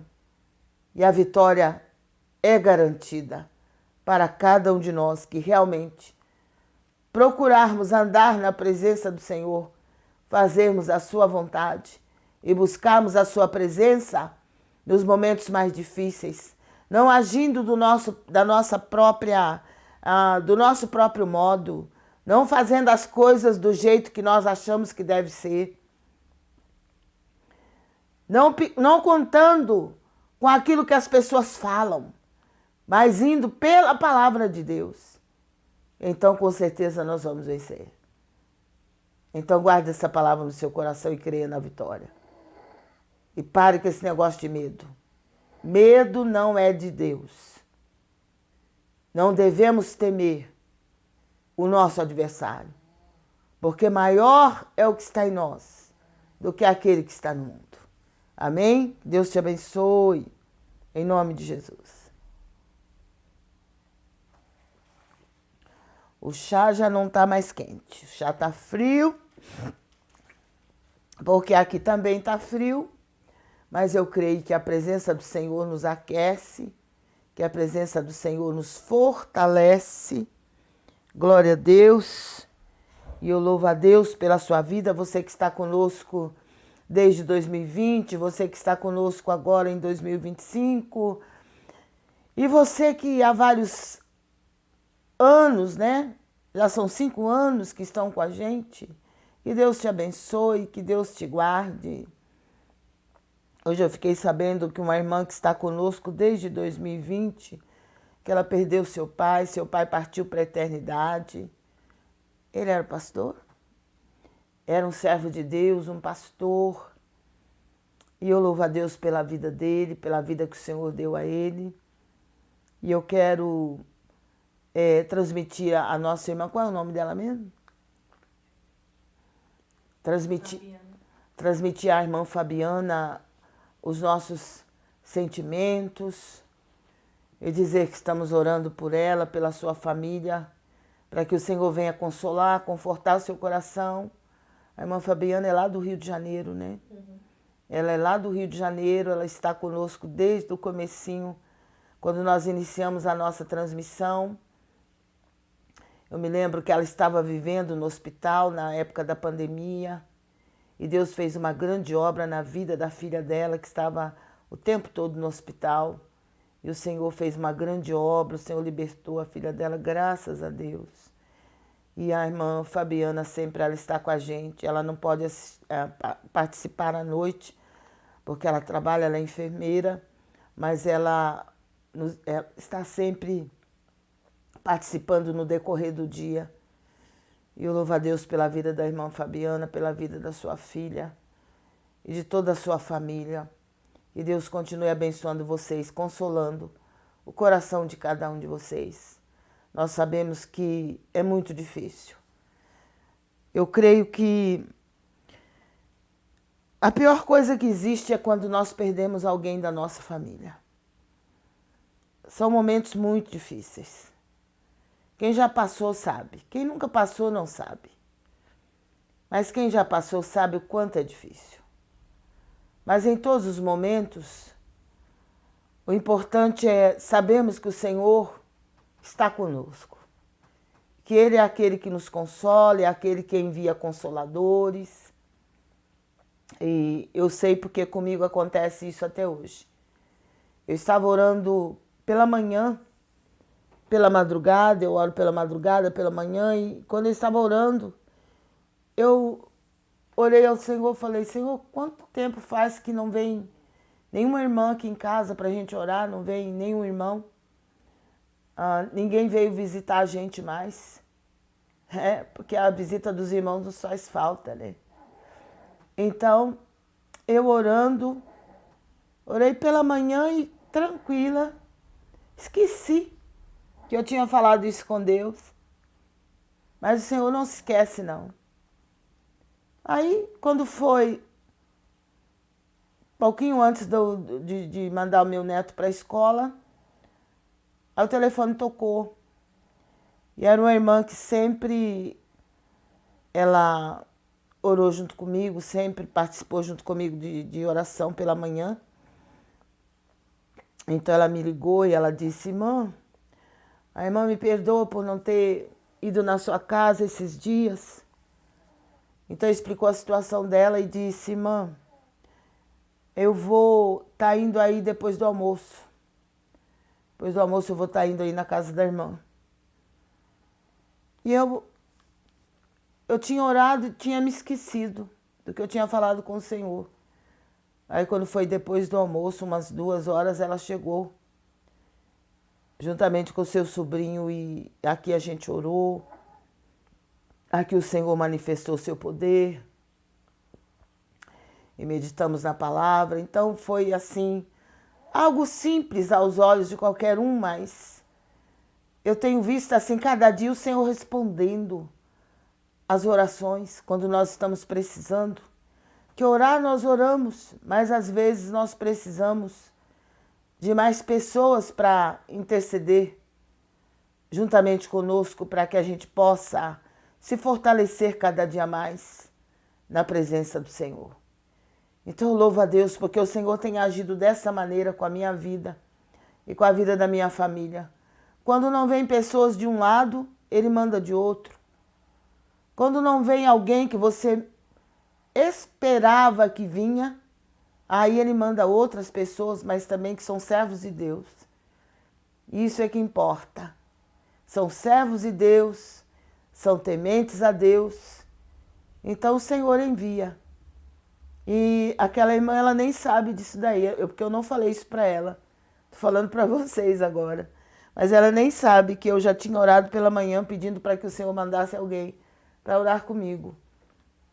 E a vitória é garantida para cada um de nós que realmente procurarmos andar na presença do Senhor, fazermos a sua vontade e buscarmos a sua presença nos momentos mais difíceis, não agindo do nosso próprio modo, não fazendo as coisas do jeito que nós achamos que deve ser, não contando com aquilo que as pessoas falam, mas indo pela palavra de Deus. Então, com certeza, nós vamos vencer. Então, guarde essa palavra no seu coração e creia na vitória. E pare com esse negócio de medo. Medo não é de Deus. Não devemos temer o nosso adversário, porque maior é o que está em nós do que aquele que está no mundo. Amém? Deus te abençoe, em nome de Jesus. O chá já não está mais quente, o chá está frio, porque aqui também está frio, mas eu creio que a presença do Senhor nos aquece, que a presença do Senhor nos fortalece. Glória a Deus. E eu louvo a Deus pela sua vida, você que está conosco desde 2020, você que está conosco agora em 2025, e você que há vários anos, né? Já são 5 anos que estão com a gente. Que Deus te abençoe, que Deus te guarde. Hoje eu fiquei sabendo que uma irmã que está conosco desde 2020, que ela perdeu seu pai partiu para a eternidade. Ele era pastor, era um servo de Deus, um pastor. E eu louvo a Deus pela vida dele, pela vida que o Senhor deu a ele. E eu quero transmitir a nossa irmã, qual é o nome dela mesmo? Transmitir à irmã Fabiana os nossos sentimentos e dizer que estamos orando por ela, pela sua família, para que o Senhor venha consolar, confortar o seu coração. A irmã Fabiana é lá do Rio de Janeiro, né? Uhum. Ela é lá do Rio de Janeiro, ela está conosco desde o comecinho, quando nós iniciamos a nossa transmissão. Eu me lembro que ela estava vivendo no hospital na época da pandemia e Deus fez uma grande obra na vida da filha dela, que estava o tempo todo no hospital. E o Senhor fez uma grande obra, o Senhor libertou a filha dela, graças a Deus. E a irmã Fabiana sempre ela está com a gente, ela não pode participar à noite, porque ela trabalha, ela é enfermeira, mas ela está sempre participando no decorrer do dia. E eu louvo a Deus pela vida da irmã Fabiana, pela vida da sua filha e de toda a sua família. E Deus continue abençoando vocês, consolando o coração de cada um de vocês. Nós sabemos que é muito difícil. Eu creio que a pior coisa que existe é quando nós perdemos alguém da nossa família. São momentos muito difíceis. Quem já passou sabe. Quem nunca passou não sabe. Mas quem já passou sabe o quanto é difícil. Mas em todos os momentos, o importante é sabermos que o Senhor está conosco. Que Ele é aquele que nos consola, é aquele que envia consoladores. E eu sei porque comigo acontece isso até hoje. Eu estava orando pela manhã, pela madrugada, eu oro pela madrugada, pela manhã, e quando eu estava orando, eu orei ao Senhor, falei, Senhor, quanto tempo faz que não vem nenhuma irmã aqui em casa para a gente orar, não vem nenhum irmão, ninguém veio visitar a gente mais, porque a visita dos irmãos nos faz falta, né? Então, eu orando, orei pela manhã e tranquila, esqueci que eu tinha falado isso com Deus, mas o Senhor não se esquece, não. Aí, quando foi pouquinho antes de mandar o meu neto para a escola, aí o telefone tocou. E era uma irmã que sempre, ela orou junto comigo, sempre participou junto comigo de oração pela manhã. Então ela me ligou e ela disse, irmã, a irmã me perdoa por não ter ido na sua casa esses dias. Então explicou a situação dela e disse, irmã, eu vou estar indo aí depois do almoço. Depois do almoço eu vou estar indo aí na casa da irmã. E eu tinha orado e tinha me esquecido do que eu tinha falado com o Senhor. Aí quando foi depois do almoço, umas 2 horas, ela chegou. Juntamente com o seu sobrinho, e aqui a gente orou. Aqui o Senhor manifestou o seu poder. E meditamos na palavra. Então foi assim, algo simples aos olhos de qualquer um, mas eu tenho visto assim, cada dia o Senhor respondendo as orações, quando nós estamos precisando. Que orar nós oramos, mas às vezes nós precisamos de mais pessoas para interceder juntamente conosco, para que a gente possa se fortalecer cada dia mais na presença do Senhor. Então eu louvo a Deus porque o Senhor tem agido dessa maneira com a minha vida e com a vida da minha família. Quando não vem pessoas de um lado, Ele manda de outro. Quando não vem alguém que você esperava que vinha, aí Ele manda outras pessoas, mas também que são servos de Deus. Isso é que importa. São servos de Deus, são tementes a Deus. Então o Senhor envia. E aquela irmã, ela nem sabe disso daí, porque eu não falei isso para ela. Estou falando para vocês agora. Mas ela nem sabe que eu já tinha orado pela manhã pedindo para que o Senhor mandasse alguém para orar comigo.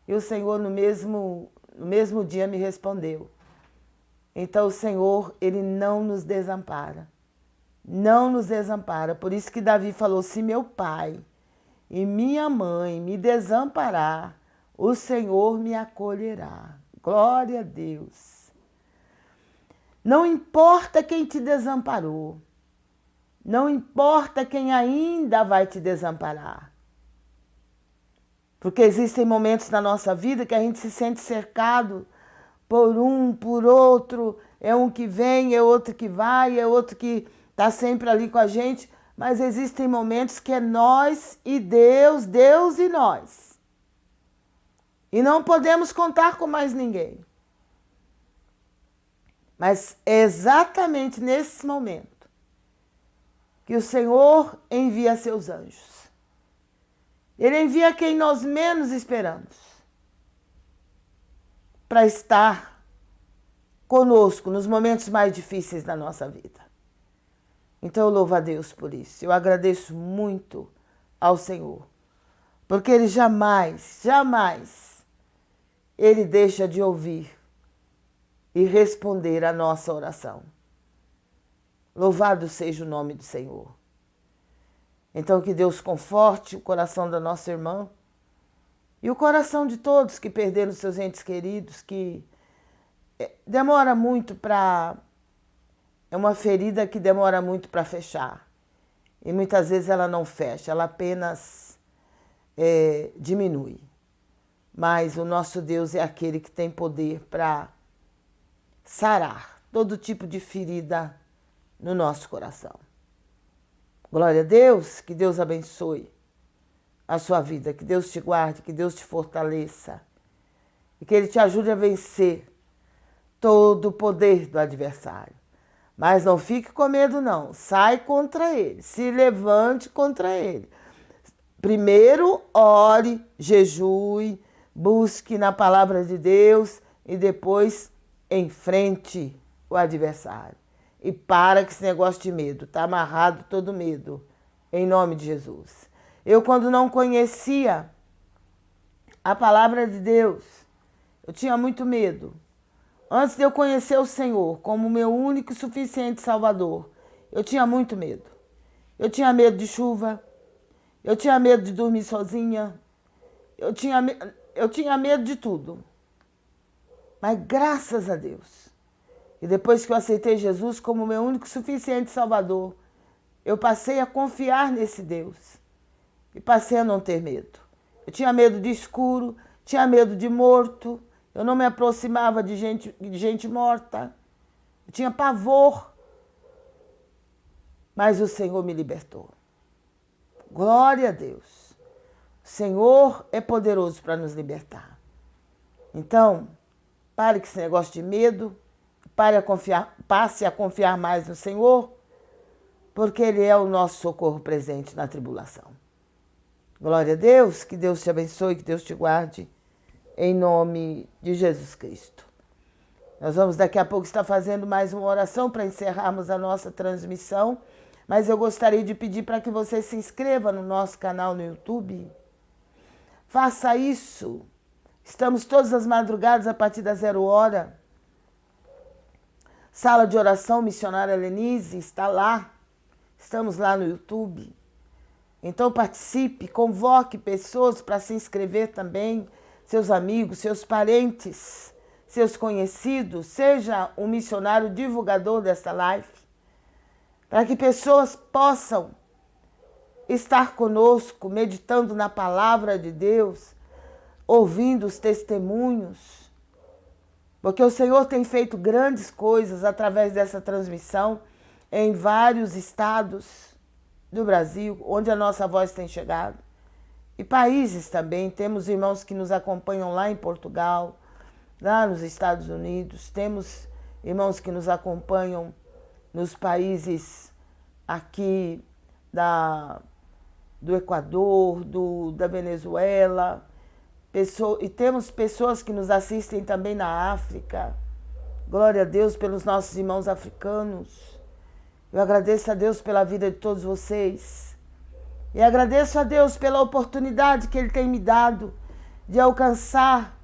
E o Senhor no mesmo dia me respondeu. Então o Senhor, Ele não nos desampara. Não nos desampara. Por isso que Davi falou, se meu pai e minha mãe me desamparar, o Senhor me acolherá. Glória a Deus. Não importa quem te desamparou. Não importa quem ainda vai te desamparar. Porque existem momentos na nossa vida que a gente se sente cercado por um, por outro. É um que vem, é outro que vai, é outro que está sempre ali com a gente. Mas existem momentos que é nós e Deus, Deus e nós. E não podemos contar com mais ninguém. Mas é exatamente nesse momento que o Senhor envia seus anjos. Ele envia quem nós menos esperamos para estar conosco nos momentos mais difíceis da nossa vida. Então eu louvo a Deus por isso. Eu agradeço muito ao Senhor, porque Ele jamais, jamais, Ele deixa de ouvir e responder a nossa oração. Louvado seja o nome do Senhor. Então que Deus conforte o coração da nossa irmã e o coração de todos que perderam seus entes queridos, que demora muito para... É uma ferida que demora muito para fechar. E muitas vezes ela não fecha, ela apenas diminui. Mas o nosso Deus é aquele que tem poder para sarar todo tipo de ferida no nosso coração. Glória a Deus, que Deus abençoe a sua vida, que Deus te guarde, que Deus te fortaleça e que Ele te ajude a vencer todo o poder do adversário. Mas não fique com medo não, sai contra ele, se levante contra ele. Primeiro ore, jejue, busque na palavra de Deus e depois enfrente o adversário. E para com esse negócio de medo, está amarrado todo medo, em nome de Jesus. Eu, quando não conhecia a palavra de Deus, eu tinha muito medo. Antes de eu conhecer o Senhor como meu único e suficiente Salvador, eu tinha muito medo. Eu tinha medo de chuva, eu tinha medo de dormir sozinha, eu tinha medo de tudo. Mas graças a Deus, e depois que eu aceitei Jesus como meu único e suficiente Salvador, eu passei a confiar nesse Deus e passei a não ter medo. Eu tinha medo de escuro, tinha medo de morto, eu não me aproximava de gente morta, eu tinha pavor, mas o Senhor me libertou. Glória a Deus. O Senhor é poderoso para nos libertar. Então, pare com esse negócio de medo, passe a confiar mais no Senhor, porque Ele é o nosso socorro presente na tribulação. Glória a Deus, que Deus te abençoe, que Deus te guarde, em nome de Jesus Cristo. Nós vamos daqui a pouco estar fazendo mais uma oração para encerrarmos a nossa transmissão, mas eu gostaria de pedir para que você se inscreva no nosso canal no YouTube. Faça isso. Estamos todas as madrugadas a partir das 0h. Sala de oração missionária Lenise está lá. Estamos lá no YouTube. Então participe, convoque pessoas para se inscrever também, seus amigos, seus parentes, seus conhecidos, seja um missionário divulgador desta live, para que pessoas possam estar conosco, meditando na palavra de Deus, ouvindo os testemunhos, porque o Senhor tem feito grandes coisas através dessa transmissão em vários estados do Brasil, onde a nossa voz tem chegado. E países também, temos irmãos que nos acompanham lá em Portugal, lá nos Estados Unidos, temos irmãos que nos acompanham nos países aqui do Equador, da Venezuela, e temos pessoas que nos assistem também na África. Glória a Deus pelos nossos irmãos africanos. Eu agradeço a Deus pela vida de todos vocês. E agradeço a Deus pela oportunidade que Ele tem me dado de alcançar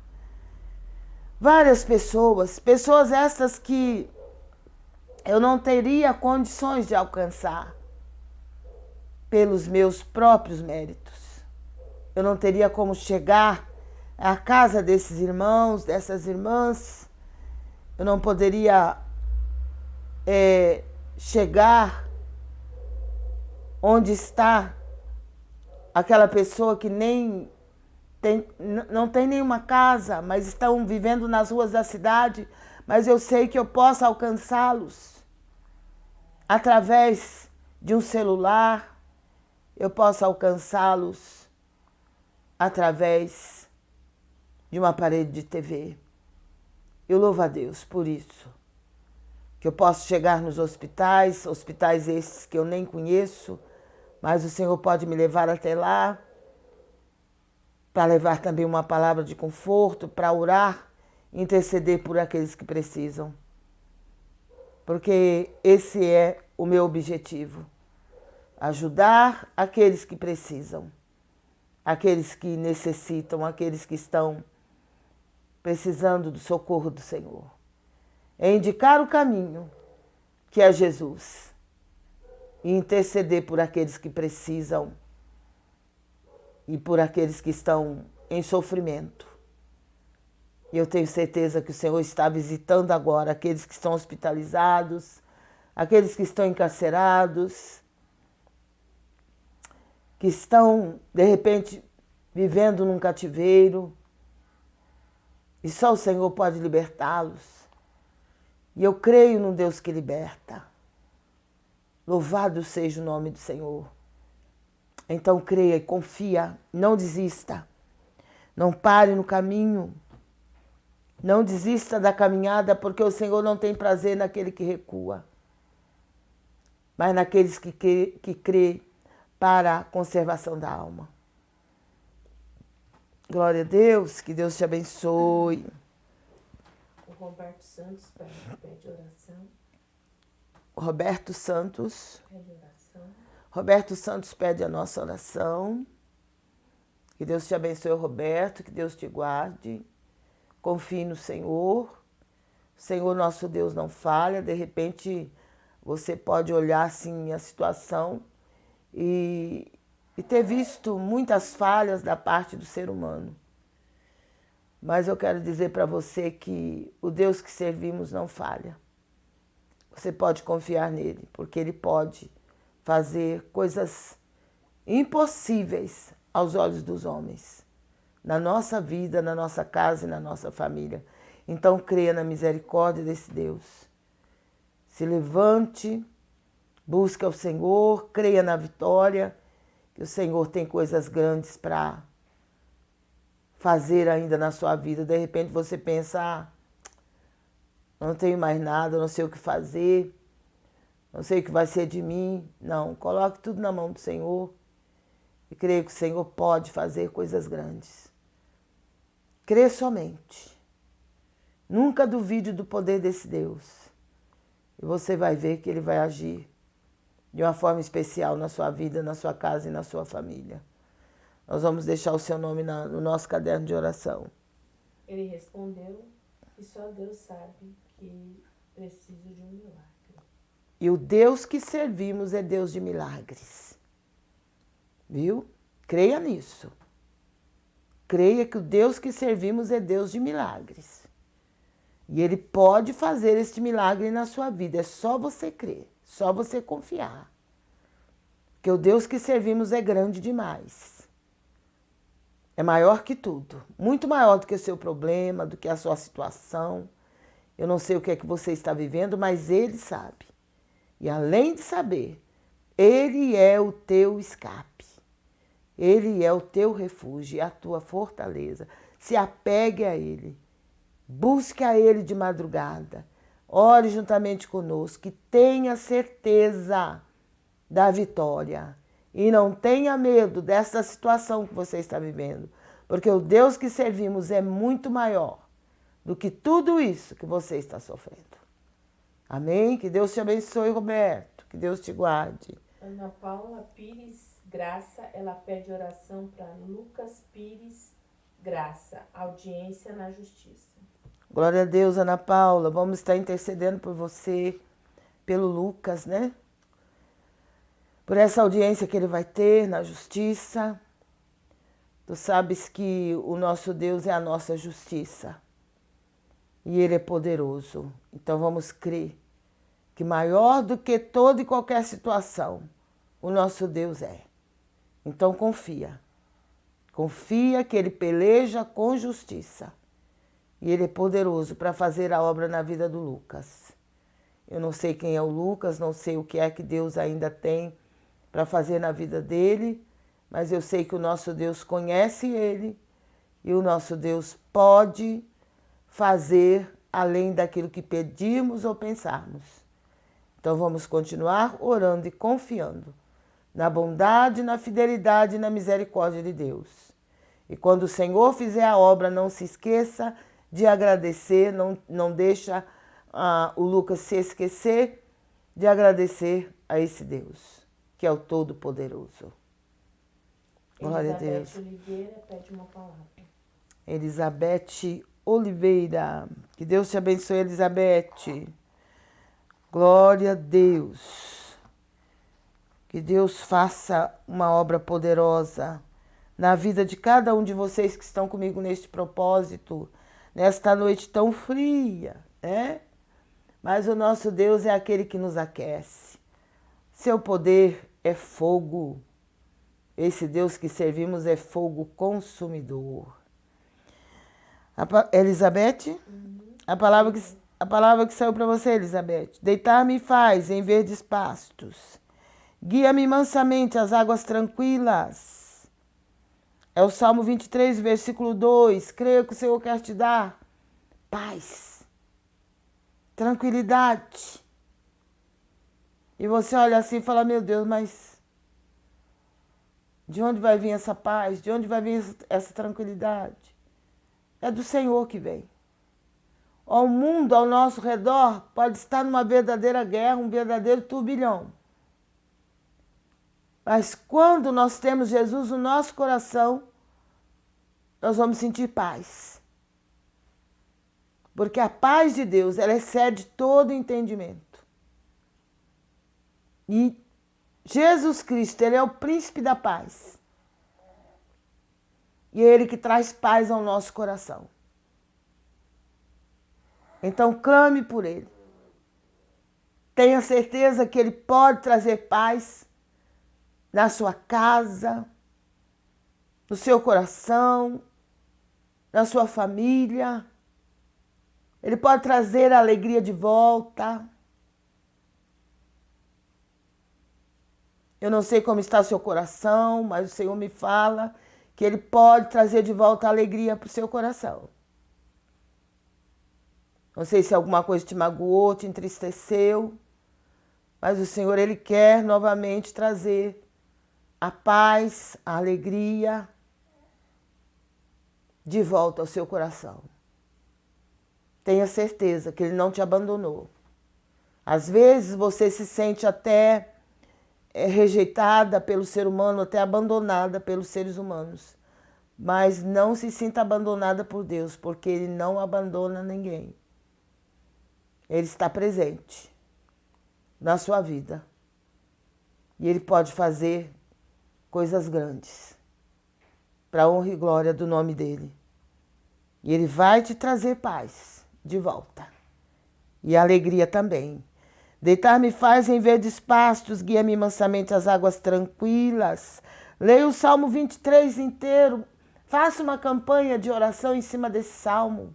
várias pessoas. Pessoas estas que eu não teria condições de alcançar pelos meus próprios méritos. Eu não teria como chegar à casa desses irmãos, dessas irmãs. Eu não poderia chegar onde está aquela pessoa que não tem nenhuma casa, mas estão vivendo nas ruas da cidade, mas eu sei que eu posso alcançá-los através de um celular, eu posso alcançá-los através de uma parede de TV. Eu louvo a Deus por isso, que eu posso chegar nos hospitais esses que eu nem conheço, mas o Senhor pode me levar até lá, para levar também uma palavra de conforto, para orar, interceder por aqueles que precisam. Porque esse é o meu objetivo, ajudar aqueles que precisam, aqueles que necessitam, aqueles que estão precisando do socorro do Senhor. É indicar o caminho, que é Jesus, e interceder por aqueles que precisam e por aqueles que estão em sofrimento. E eu tenho certeza que o Senhor está visitando agora aqueles que estão hospitalizados, aqueles que estão encarcerados, que estão, de repente, vivendo num cativeiro, e só o Senhor pode libertá-los. E eu creio num Deus que liberta. Louvado seja o nome do Senhor. Então creia e confia, não desista. Não pare no caminho. Não desista da caminhada, porque o Senhor não tem prazer naquele que recua, mas naqueles que crê para a conservação da alma. Glória a Deus, que Deus te abençoe. O Roberto Santos pede oração. Roberto Santos. Pede oração. Roberto Santos pede a nossa oração. Que Deus te abençoe, Roberto, que Deus te guarde. Confie no Senhor. O Senhor nosso Deus não falha. De repente, você pode olhar assim a situação e ter visto muitas falhas da parte do ser humano. Mas eu quero dizer para você que o Deus que servimos não falha. Você pode confiar nele, porque ele pode fazer coisas impossíveis aos olhos dos homens, na nossa vida, na nossa casa e na nossa família. Então creia na misericórdia desse Deus. Se levante, busque o Senhor, creia na vitória, que o Senhor tem coisas grandes para fazer ainda na sua vida. De repente você pensa, não tenho mais nada, não sei o que fazer, não sei o que vai ser de mim. Não, coloque tudo na mão do Senhor e creia que o Senhor pode fazer coisas grandes. Crê somente. Nunca duvide do poder desse Deus. E você vai ver que ele vai agir de uma forma especial na sua vida, na sua casa e na sua família. Nós vamos deixar o seu nome no nosso caderno de oração. Ele respondeu que só Deus sabe que preciso de um milagre. E o Deus que servimos é Deus de milagres. Viu? Creia nisso. Creia que o Deus que servimos é Deus de milagres. E ele pode fazer este milagre na sua vida. É só você crer, só você confiar. Porque o Deus que servimos é grande demais. É maior que tudo. Muito maior do que o seu problema, do que a sua situação. Eu não sei o que é que você está vivendo, mas ele sabe. E além de saber, ele é o teu escape. Ele é o teu refúgio e a tua fortaleza. Se apegue a ele. Busque a ele de madrugada. Ore juntamente conosco e tenha certeza da vitória. E não tenha medo dessa situação que você está vivendo. Porque o Deus que servimos é muito maior do que tudo isso que você está sofrendo. Amém? Que Deus te abençoe, Roberto. Que Deus te guarde. Ana Paula Pires Graça, ela pede oração para Lucas Pires Graça, audiência na justiça. Glória a Deus, Ana Paula. Vamos estar intercedendo por você, pelo Lucas, né? Por essa audiência que ele vai ter na justiça. Tu sabes que o nosso Deus é a nossa justiça. E ele é poderoso. Então vamos crer que maior do que toda e qualquer situação, o nosso Deus é. Então confia. Confia que ele peleja com justiça. E ele é poderoso para fazer a obra na vida do Lucas. Eu não sei quem é o Lucas, não sei o que é que Deus ainda tem para fazer na vida dele, mas eu sei que o nosso Deus conhece ele e o nosso Deus pode fazer além daquilo que pedimos ou pensarmos. Então vamos continuar orando e confiando na bondade, na fidelidade e na misericórdia de Deus. E quando o Senhor fizer a obra, não se esqueça de agradecer, não deixa o Lucas se esquecer de agradecer a esse Deus, que é o Todo-Poderoso. Glória a Deus. Elizabeth Oliveira pede uma palavra. Elizabeth Oliveira. Que Deus te abençoe, Elizabeth. Glória a Deus. Que Deus faça uma obra poderosa na vida de cada um de vocês que estão comigo neste propósito, nesta noite tão fria, né? Mas o nosso Deus é aquele que nos aquece. Seu poder é fogo. Esse Deus que servimos é fogo consumidor. Elizabeth, a palavra a palavra que saiu para você, Elizabeth. Deitar-me faz em verdes pastos. Guia-me mansamente às águas tranquilas. É o Salmo 23, versículo 2. Creio que o Senhor quer te dar paz, tranquilidade. E você olha assim e fala, meu Deus, mas de onde vai vir essa paz? De onde vai vir essa tranquilidade? É do Senhor que vem. O mundo ao nosso redor pode estar numa verdadeira guerra, um verdadeiro turbilhão. Mas quando nós temos Jesus no nosso coração, nós vamos sentir paz. Porque a paz de Deus, ela excede todo entendimento. E Jesus Cristo, ele é o príncipe da paz. E é ele que traz paz ao nosso coração. Então clame por ele. Tenha certeza que ele pode trazer paz na sua casa, no seu coração, na sua família. Ele pode trazer a alegria de volta. Eu não sei como está o seu coração, mas o Senhor me fala que ele pode trazer de volta a alegria para o seu coração. Não sei se alguma coisa te magoou, te entristeceu, mas o Senhor, ele quer novamente trazer a paz, a alegria de volta ao seu coração. Tenha certeza que ele não te abandonou. Às vezes você se sente até rejeitada pelo ser humano, até abandonada pelos seres humanos. Mas não se sinta abandonada por Deus, porque ele não abandona ninguém. Ele está presente na sua vida. E ele pode fazer coisas grandes para a honra e glória do nome dele. E ele vai te trazer paz de volta. E alegria também. Deitar-me faz em verdes pastos, guia-me mansamente às águas tranquilas. Leia o Salmo 23 inteiro. Faça uma campanha de oração em cima desse salmo.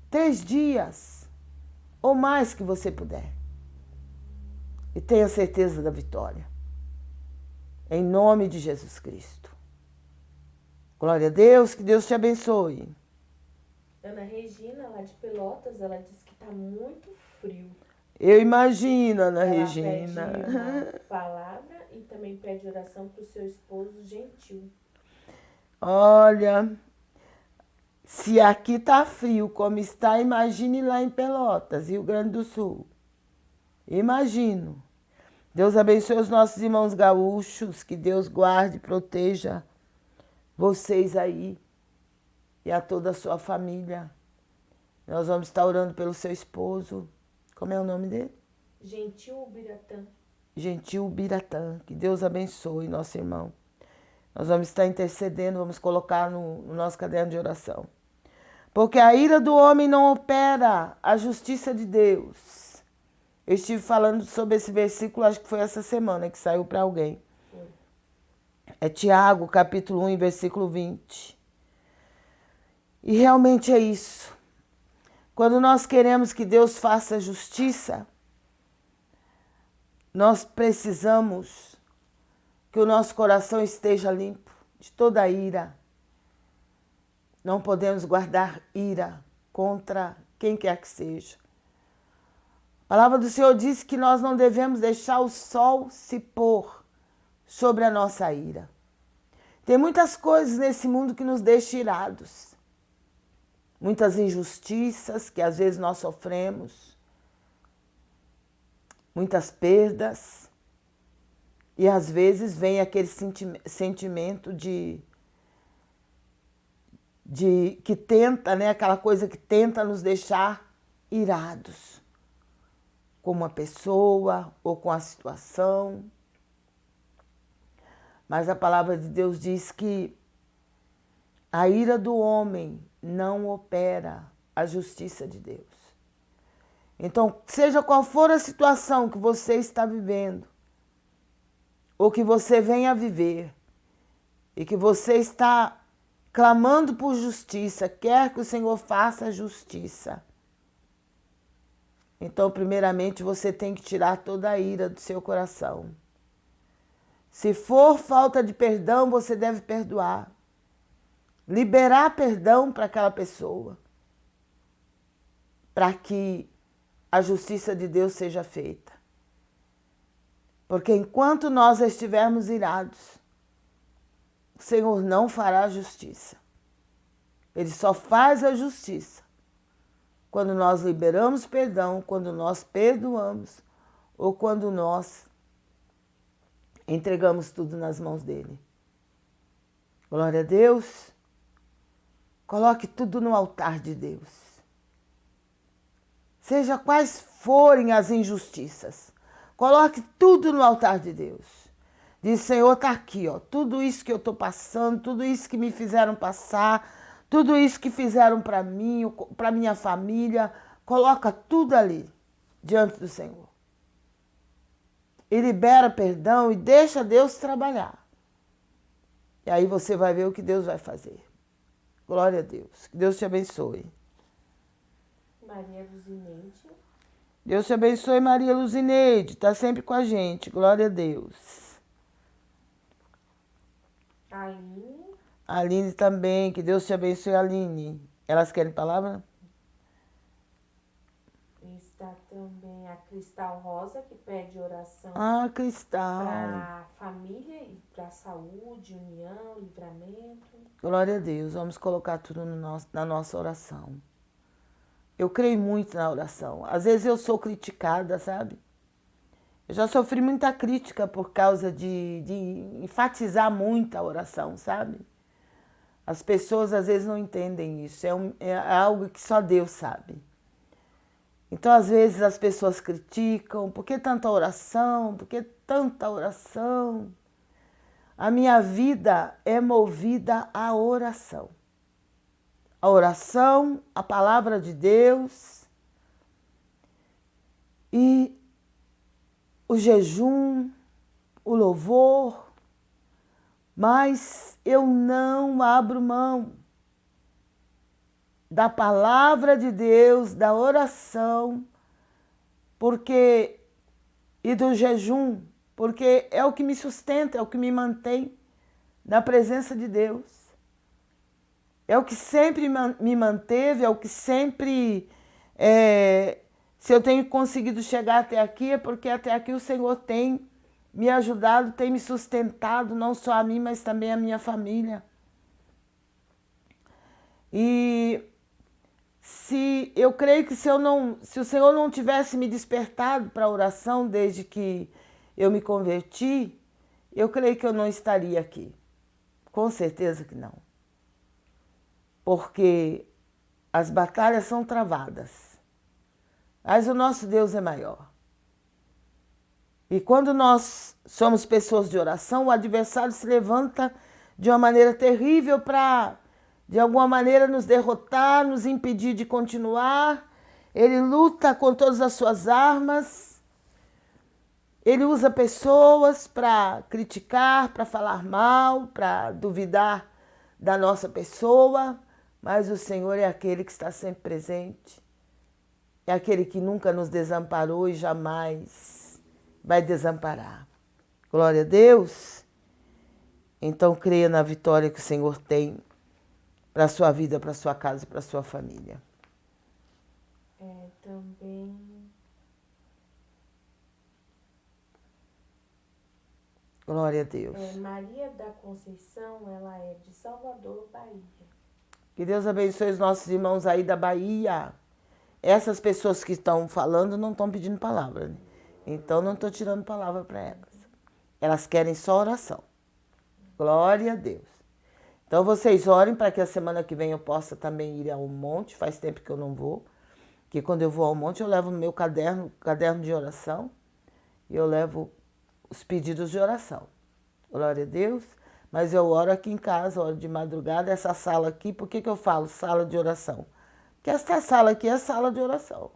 3 dias, ou mais que você puder. E tenha certeza da vitória. Em nome de Jesus Cristo. Glória a Deus, que Deus te abençoe. Ana Regina, lá de Pelotas, ela disse que está muito frio. Eu imagino, Ana Ela Regina. pede uma palavra e também pede oração para o seu esposo gentil. Olha, se aqui tá frio como está, imagine lá em Pelotas, Rio Grande do Sul. Imagino. Deus abençoe os nossos irmãos gaúchos, que Deus guarde e proteja vocês aí e a toda a sua família. Nós vamos estar orando pelo seu esposo. Como é o nome dele? Gentil Biratã. Gentil Biratã. Que Deus abençoe nosso irmão. Nós vamos estar intercedendo, vamos colocar no nosso caderno de oração. Porque a ira do homem não opera a justiça de Deus. Eu estive falando sobre esse versículo, acho que foi essa semana que saiu para alguém. É Tiago, capítulo 1, versículo 20. E realmente é isso. Quando nós queremos que Deus faça justiça, nós precisamos que o nosso coração esteja limpo de toda a ira. Não podemos guardar ira contra quem quer que seja. A palavra do Senhor diz que nós não devemos deixar o sol se pôr sobre a nossa ira. Tem muitas coisas nesse mundo que nos deixam irados. Muitas injustiças que às vezes nós sofremos. Muitas perdas. E às vezes vem aquele sentimento de que tenta, né, aquela coisa que tenta nos deixar irados com uma pessoa ou com a situação. Mas a palavra de Deus diz que a ira do homem não opera a justiça de Deus. Então, seja qual for a situação que você está vivendo, ou que você venha a viver, e que você está clamando por justiça, quer que o Senhor faça justiça. Então, primeiramente, você tem que tirar toda a ira do seu coração. Se for falta de perdão, você deve perdoar. Liberar perdão para aquela pessoa, para que a justiça de Deus seja feita. Porque enquanto nós estivermos irados, o Senhor não fará justiça. Ele só faz a justiça quando nós liberamos perdão, quando nós perdoamos ou quando nós entregamos tudo nas mãos dele. Glória a Deus. Coloque tudo no altar de Deus. Seja quais forem as injustiças, coloque tudo no altar de Deus. Diz, Senhor, está aqui, ó, tudo isso que eu estou passando, tudo isso que me fizeram passar, tudo isso que fizeram para mim, para minha família, coloca tudo ali, diante do Senhor. E libera perdão e deixa Deus trabalhar. E aí você vai ver o que Deus vai fazer. Glória a Deus. Que Deus te abençoe. Maria Luzineide. Deus te abençoe, Maria Luzineide. Está sempre com a gente. Glória a Deus. Aline. Aline também. Que Deus te abençoe, Aline. Elas querem palavra? Está também a Cristal Rosa, que pede oração Ah, Cristal. para a família e para a saúde, união, livramento. Glória a Deus. Vamos colocar tudo na nossa oração. Eu creio muito na oração. Às vezes eu sou criticada, sabe? Eu já sofri muita crítica por causa de enfatizar muito a oração, sabe? As pessoas às vezes não entendem isso. É algo que só Deus sabe. Então, às vezes, as pessoas criticam. Por que tanta oração? Por que tanta oração? A minha vida é movida à oração. A oração, a palavra de Deus e o jejum, o louvor, mas eu não abro mão da palavra de Deus, da oração, e do jejum, porque é o que me sustenta, é o que me mantém na presença de Deus. É o que sempre me manteve, é o que sempre... se eu tenho conseguido chegar até aqui, é porque até aqui o Senhor tem me ajudado, tem me sustentado, não só a mim, mas também a minha família. E eu creio que se o Senhor não tivesse me despertado para a oração desde que eu me converti, eu creio que eu não estaria aqui. Com certeza que não. Porque as batalhas são travadas. Mas o nosso Deus é maior. E quando nós somos pessoas de oração, o adversário se levanta de uma maneira terrível para, de alguma maneira, nos derrotar, nos impedir de continuar. Ele luta com todas as suas armas. Ele usa pessoas para criticar, para falar mal, para duvidar da nossa pessoa. Mas o Senhor é aquele que está sempre presente. É aquele que nunca nos desamparou e jamais vai desamparar. Glória a Deus. Então creia na vitória que o Senhor tem para a sua vida, para a sua casa e para a sua família. Também glória a Deus. Maria da Conceição, ela é de Salvador, Bahia. Que Deus abençoe os nossos irmãos aí da Bahia. Essas pessoas que estão falando não estão pedindo palavra, né? Então não estou tirando palavra para elas. Elas querem só oração. Glória a Deus. Então vocês orem para que a semana que vem eu possa também ir ao monte. Faz tempo que eu não vou. Que quando eu vou ao monte eu levo o meu caderno de oração. E eu levo os pedidos de oração. Glória a Deus. Mas eu oro aqui em casa, oro de madrugada. Essa sala aqui, por que eu falo sala de oração? Porque esta sala aqui é sala de oração.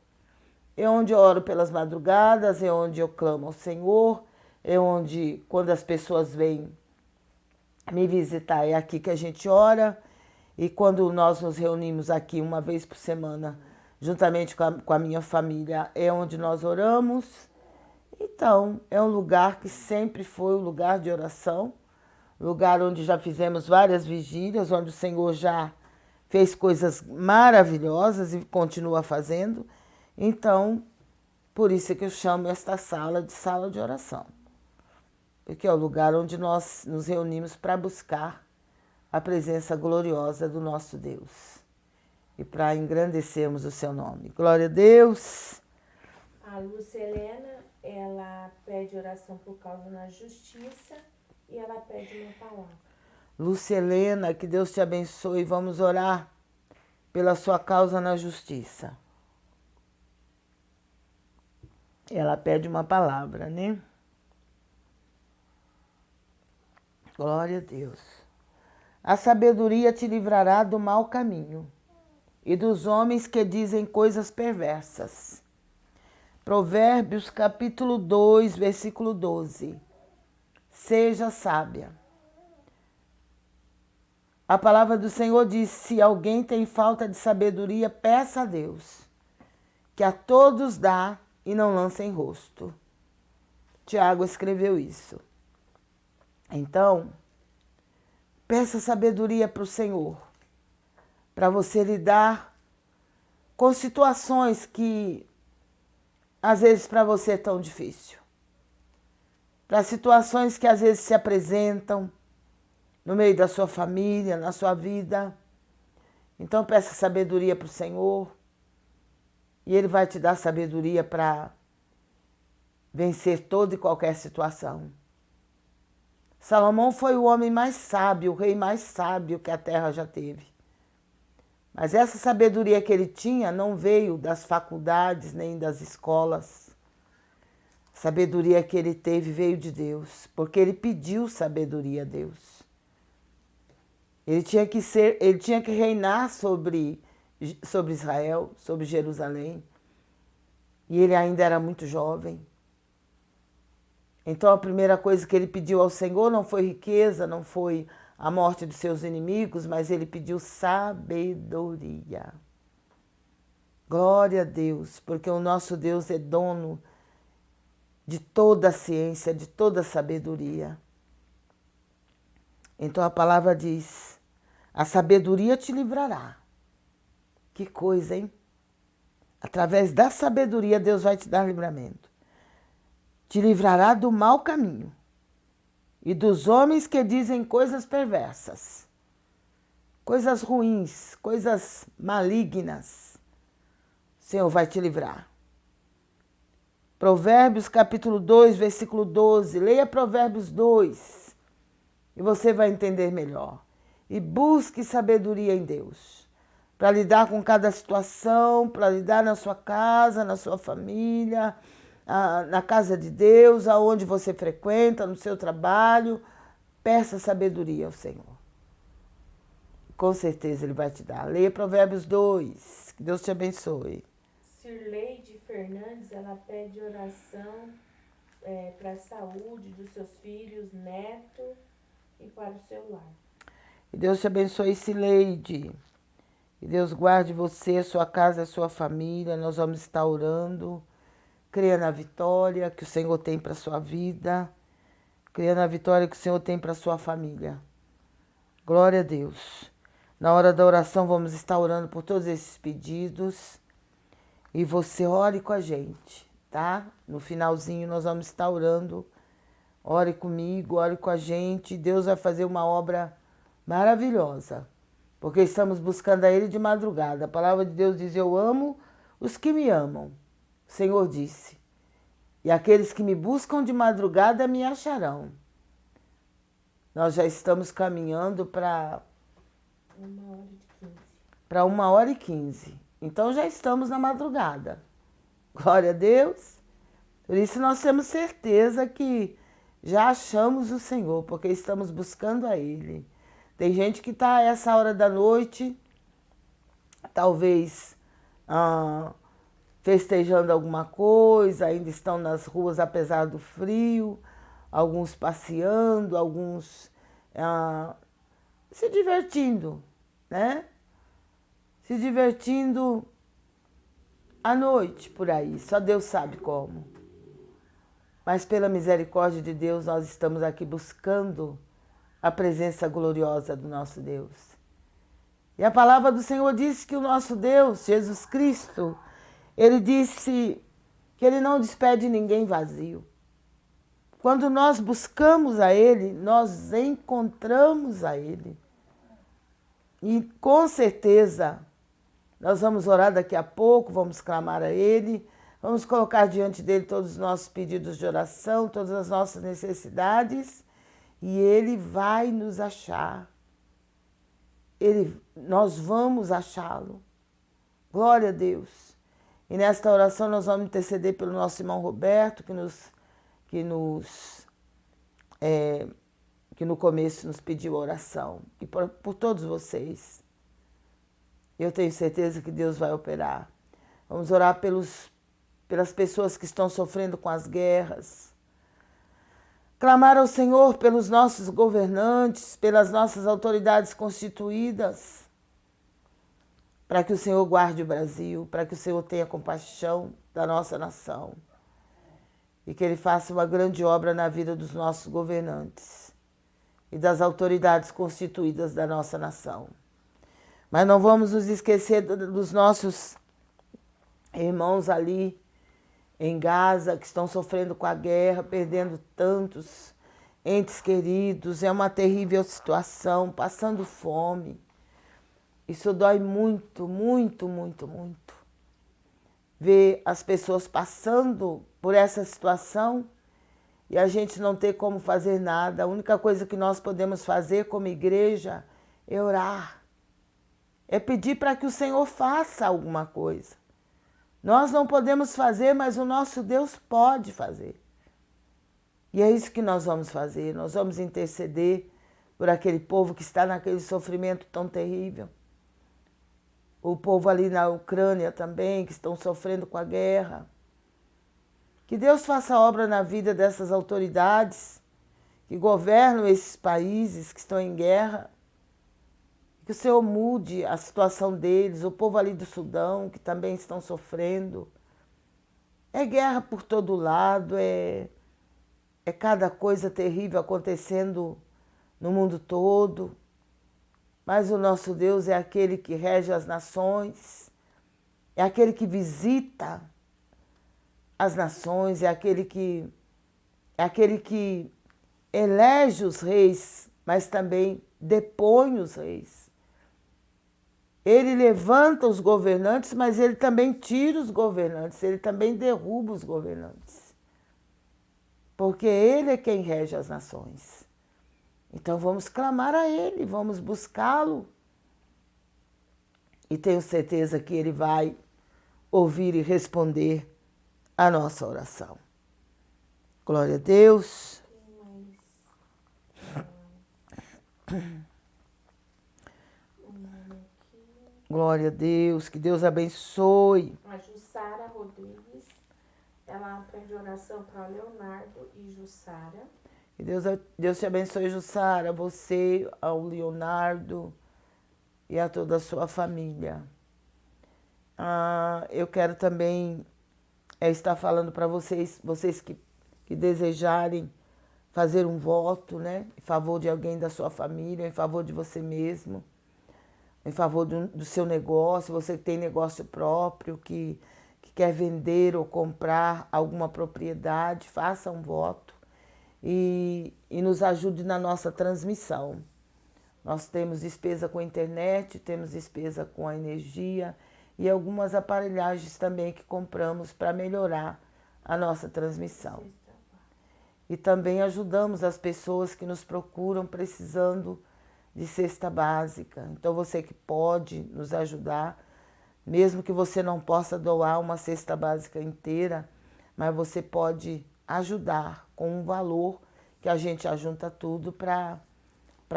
É onde eu oro pelas madrugadas, é onde eu clamo ao Senhor, é onde, quando as pessoas vêm me visitar, é aqui que a gente ora. E quando nós nos reunimos aqui uma vez por semana, juntamente com a minha família, é onde nós oramos. Então, é um lugar que sempre foi um lugar de oração, lugar onde já fizemos várias vigílias, onde o Senhor já fez coisas maravilhosas e continua fazendo. Então, por isso é que eu chamo esta sala de sala de oração, porque é o lugar onde nós nos reunimos para buscar a presença gloriosa do nosso Deus e para engrandecermos o seu nome. Glória a Deus. A Lúcia Helena, ela pede oração por causa na justiça e ela pede uma palavra. Lúcia Helena, que Deus te abençoe. Vamos orar pela sua causa na justiça. Ela pede uma palavra, né? Glória a Deus. A sabedoria te livrará do mau caminho e dos homens que dizem coisas perversas. Provérbios capítulo 2, versículo 12. Seja sábia. A palavra do Senhor diz: se alguém tem falta de sabedoria, peça a Deus, que a todos dá e não lança em rosto. Tiago escreveu isso. Então, peça sabedoria para o Senhor, para você lidar com situações que às vezes para você é tão difícil. Para situações que às vezes se apresentam no meio da sua família, na sua vida. Então peça sabedoria para o Senhor e Ele vai te dar sabedoria para vencer toda e qualquer situação. Salomão foi o homem mais sábio, o rei mais sábio que a terra já teve. Mas essa sabedoria que ele tinha não veio das faculdades nem das escolas. A sabedoria que ele teve veio de Deus, porque ele pediu sabedoria a Deus. Ele tinha que reinar sobre Israel, sobre Jerusalém. E ele ainda era muito jovem. Então a primeira coisa que ele pediu ao Senhor não foi riqueza, não foi a morte dos seus inimigos, mas ele pediu sabedoria. Glória a Deus, porque o nosso Deus é dono de toda a ciência, de toda a sabedoria. Então a palavra diz: a sabedoria te livrará. Que coisa, hein? Através da sabedoria Deus vai te dar livramento. Te livrará do mau caminho e dos homens que dizem coisas perversas, coisas ruins, coisas malignas. O Senhor vai te livrar. Provérbios capítulo 2, versículo 12. Leia Provérbios 2 e você vai entender melhor. E busque sabedoria em Deus para lidar com cada situação, para lidar na sua casa, na sua família, na casa de Deus, aonde você frequenta, no seu trabalho. Peça sabedoria ao Senhor. Com certeza Ele vai te dar. Leia Provérbios 2. Que Deus te abençoe. Sirleide Fernandes, ela pede oração para a saúde dos seus filhos, neto e para o seu lar. Que Deus te abençoe, Sirleide. Que Deus guarde você, a sua casa, a sua família. Nós vamos estar orando. Creia na vitória que o Senhor tem para a sua vida. Creia na vitória que o Senhor tem para a sua família. Glória a Deus. Na hora da oração vamos estar orando por todos esses pedidos. E você ore com a gente, tá? No finalzinho nós vamos estar orando. Ore comigo, ore com a gente. Deus vai fazer uma obra maravilhosa. Porque estamos buscando a Ele de madrugada. A palavra de Deus diz: eu amo os que me amam. O Senhor disse: e aqueles que me buscam de madrugada me acharão. Nós já estamos caminhando para 1h15. Para 1h15. Então já estamos na madrugada. Glória a Deus. Por isso nós temos certeza que já achamos o Senhor, porque estamos buscando a Ele. Tem gente que está a essa hora da noite, talvez festejando alguma coisa, ainda estão nas ruas apesar do frio, alguns passeando, alguns se divertindo. né? Se divertindo à noite por aí, só Deus sabe como. Mas pela misericórdia de Deus, nós estamos aqui buscando a presença gloriosa do nosso Deus. E a palavra do Senhor diz que o nosso Deus, Jesus Cristo, ele disse que ele não despede ninguém vazio. Quando nós buscamos a ele, nós encontramos a ele. E com certeza, nós vamos orar daqui a pouco, vamos clamar a ele, vamos colocar diante dele todos os nossos pedidos de oração, todas as nossas necessidades, e ele vai nos achar. Nós vamos achá-lo. Glória a Deus. E nesta oração nós vamos interceder pelo nosso irmão Roberto, que no começo nos pediu oração. E por todos vocês. Eu tenho certeza que Deus vai operar. Vamos orar pelas pessoas que estão sofrendo com as guerras. Clamar ao Senhor pelos nossos governantes, pelas nossas autoridades constituídas, para que o Senhor guarde o Brasil, para que o Senhor tenha compaixão da nossa nação e que Ele faça uma grande obra na vida dos nossos governantes e das autoridades constituídas da nossa nação. Mas não vamos nos esquecer dos nossos irmãos ali em Gaza, que estão sofrendo com a guerra, perdendo tantos entes queridos. É uma terrível situação, passando fome. Isso dói muito, muito, muito, muito. Ver as pessoas passando por essa situação e a gente não ter como fazer nada. A única coisa que nós podemos fazer como igreja é orar. É pedir para que o Senhor faça alguma coisa. Nós não podemos fazer, mas o nosso Deus pode fazer. E é isso que nós vamos fazer. Nós vamos interceder por aquele povo que está naquele sofrimento tão terrível. O povo ali na Ucrânia também, que estão sofrendo com a guerra. Que Deus faça obra na vida dessas autoridades que governam esses países que estão em guerra. Que o Senhor mude a situação deles, o povo ali do Sudão, que também estão sofrendo. É guerra por todo lado, é cada coisa terrível acontecendo no mundo todo. Mas o nosso Deus é aquele que rege as nações, é aquele que visita as nações, é aquele que elege os reis, mas também depõe os reis. Ele levanta os governantes, mas ele também tira os governantes, ele também derruba os governantes. Porque ele é quem rege as nações. Então vamos clamar a ele, vamos buscá-lo. E tenho certeza que ele vai ouvir e responder a nossa oração. Glória a Deus. Glória a Deus, que Deus abençoe. A Jussara Rodrigues, ela pede oração para Leonardo e Jussara. Que Deus te abençoe, Jussara, você, ao Leonardo e a toda a sua família. Eu quero também estar falando para vocês que desejarem fazer um voto, né, em favor de alguém da sua família, em favor de você mesmo, em favor do seu negócio, você que tem negócio próprio, que quer vender ou comprar alguma propriedade, faça um voto e nos ajude na nossa transmissão. Nós temos despesa com a internet, temos despesa com a energia e algumas aparelhagens também que compramos para melhorar a nossa transmissão. E também ajudamos as pessoas que nos procuram precisando de cesta básica. Então você que pode nos ajudar, mesmo que você não possa doar uma cesta básica inteira, mas você pode ajudar com um valor que a gente ajunta tudo para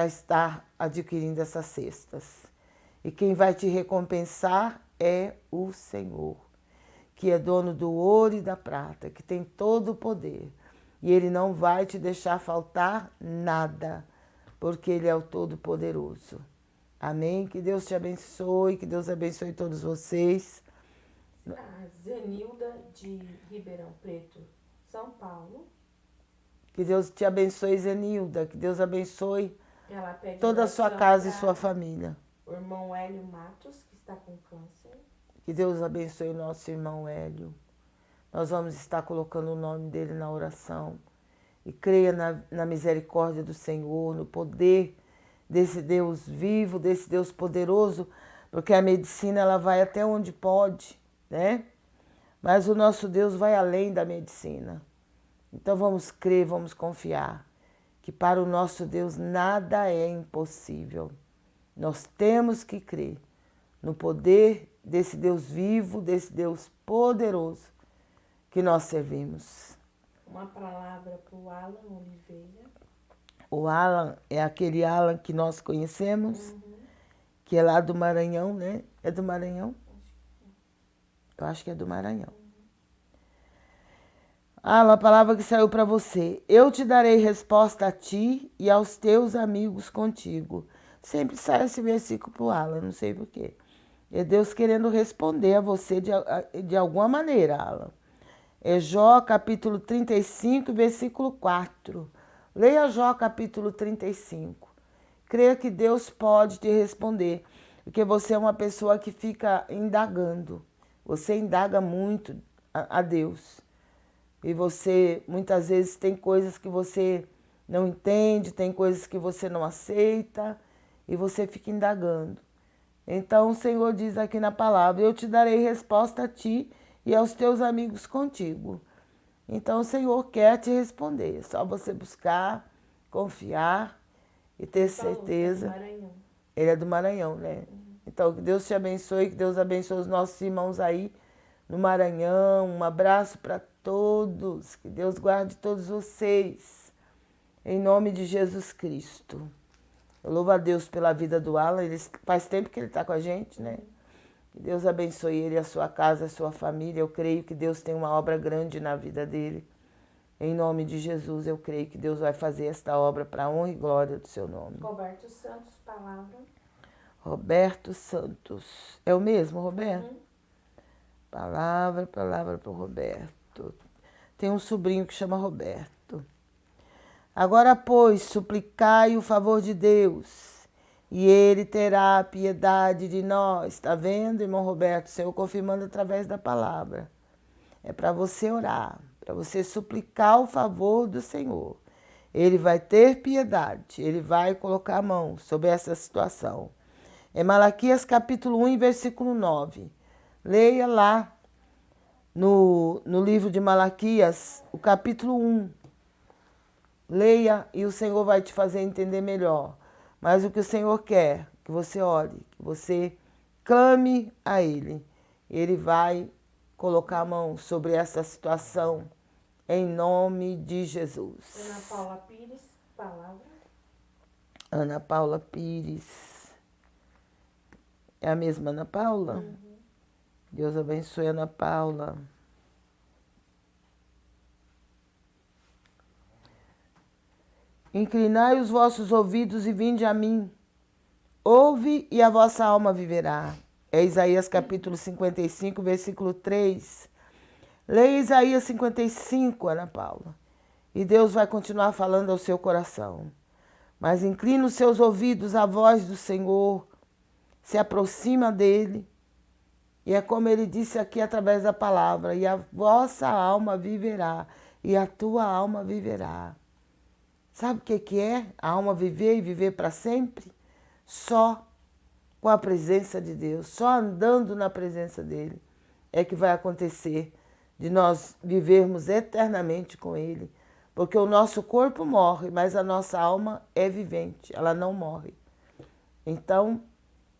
estar adquirindo essas cestas. E quem vai te recompensar é o Senhor, que é dono do ouro e da prata, que tem todo o poder. E Ele não vai te deixar faltar nada, porque Ele é o Todo-Poderoso. Amém? Que Deus te abençoe, que Deus abençoe todos vocês. A Zenilda de Ribeirão Preto, São Paulo. Que Deus te abençoe, Zenilda. Que Deus abençoe Ela pede toda a sua oração casa e pra sua família. o irmão Hélio Matos, que está com câncer. Que Deus abençoe o nosso irmão Hélio. Nós vamos estar colocando o nome dele na oração. E creia na misericórdia do Senhor, no poder desse Deus vivo, desse Deus poderoso, porque a medicina ela vai até onde pode, né? Mas o nosso Deus vai além da medicina. Então vamos crer, vamos confiar que para o nosso Deus nada é impossível. Nós temos que crer no poder desse Deus vivo, desse Deus poderoso que nós servimos. Uma palavra para o Alan Oliveira. O Alan é aquele Alan que nós conhecemos, que é lá do Maranhão, né? É do Maranhão? Eu acho que é do Maranhão. Alan, a palavra que saiu para você. Eu te darei resposta a ti e aos teus amigos contigo. Sempre sai esse versículo para o Alan, não sei porquê. É Deus querendo responder a você de alguma maneira, Alan. É Jó capítulo 35, versículo 4. Leia Jó capítulo 35. Creia que Deus pode te responder, porque você é uma pessoa que fica indagando. Você indaga muito a Deus. E você, muitas vezes, tem coisas que você não entende, tem coisas que você não aceita, e você fica indagando. Então o Senhor diz aqui na palavra, eu te darei resposta a ti e aos teus amigos contigo. Então o Senhor quer te responder, é só você buscar, confiar e ter certeza. Ele é do Maranhão, né? Então que Deus te abençoe, que Deus abençoe os nossos irmãos aí no Maranhão. Um abraço para todos, que Deus guarde todos vocês, em nome de Jesus Cristo. Eu louvo a Deus pela vida do Alan, faz tempo que ele está com a gente, né? Que Deus abençoe ele, a sua casa, a sua família. Eu creio que Deus tem uma obra grande na vida dele. Em nome de Jesus, eu creio que Deus vai fazer esta obra para a honra e glória do seu nome. Roberto Santos, palavra. Roberto Santos. É o mesmo, Roberto? Palavra para o Roberto. Tem um sobrinho que chama Roberto. Agora, pois, suplicai o favor de Deus, e Ele terá piedade de nós. Está vendo, irmão Roberto? O Senhor confirmando através da palavra. É para você orar, para você suplicar o favor do Senhor. Ele vai ter piedade, Ele vai colocar a mão sobre essa situação. É Malaquias capítulo 1, versículo 9. Leia lá no livro de Malaquias, o capítulo 1. Leia e o Senhor vai te fazer entender melhor. Mas o que o Senhor quer, que você ore, que você clame a Ele. Ele vai colocar a mão sobre essa situação em nome de Jesus. Ana Paula Pires, palavra. Ana Paula Pires. É a mesma Ana Paula? Deus abençoe Ana Paula. Inclinai os vossos ouvidos e vinde a mim. Ouve e a vossa alma viverá. É Isaías capítulo 55, versículo 3. Leia Isaías 55, Ana Paula. E Deus vai continuar falando ao seu coração. Mas inclina os seus ouvidos à voz do Senhor. Se aproxima dele. E é como ele disse aqui através da palavra. E a vossa alma viverá. E a tua alma viverá. Sabe o que é a alma viver e viver para sempre? Só com a presença de Deus, só andando na presença dele é que vai acontecer de nós vivermos eternamente com ele. Porque o nosso corpo morre, mas a nossa alma é vivente, ela não morre. Então,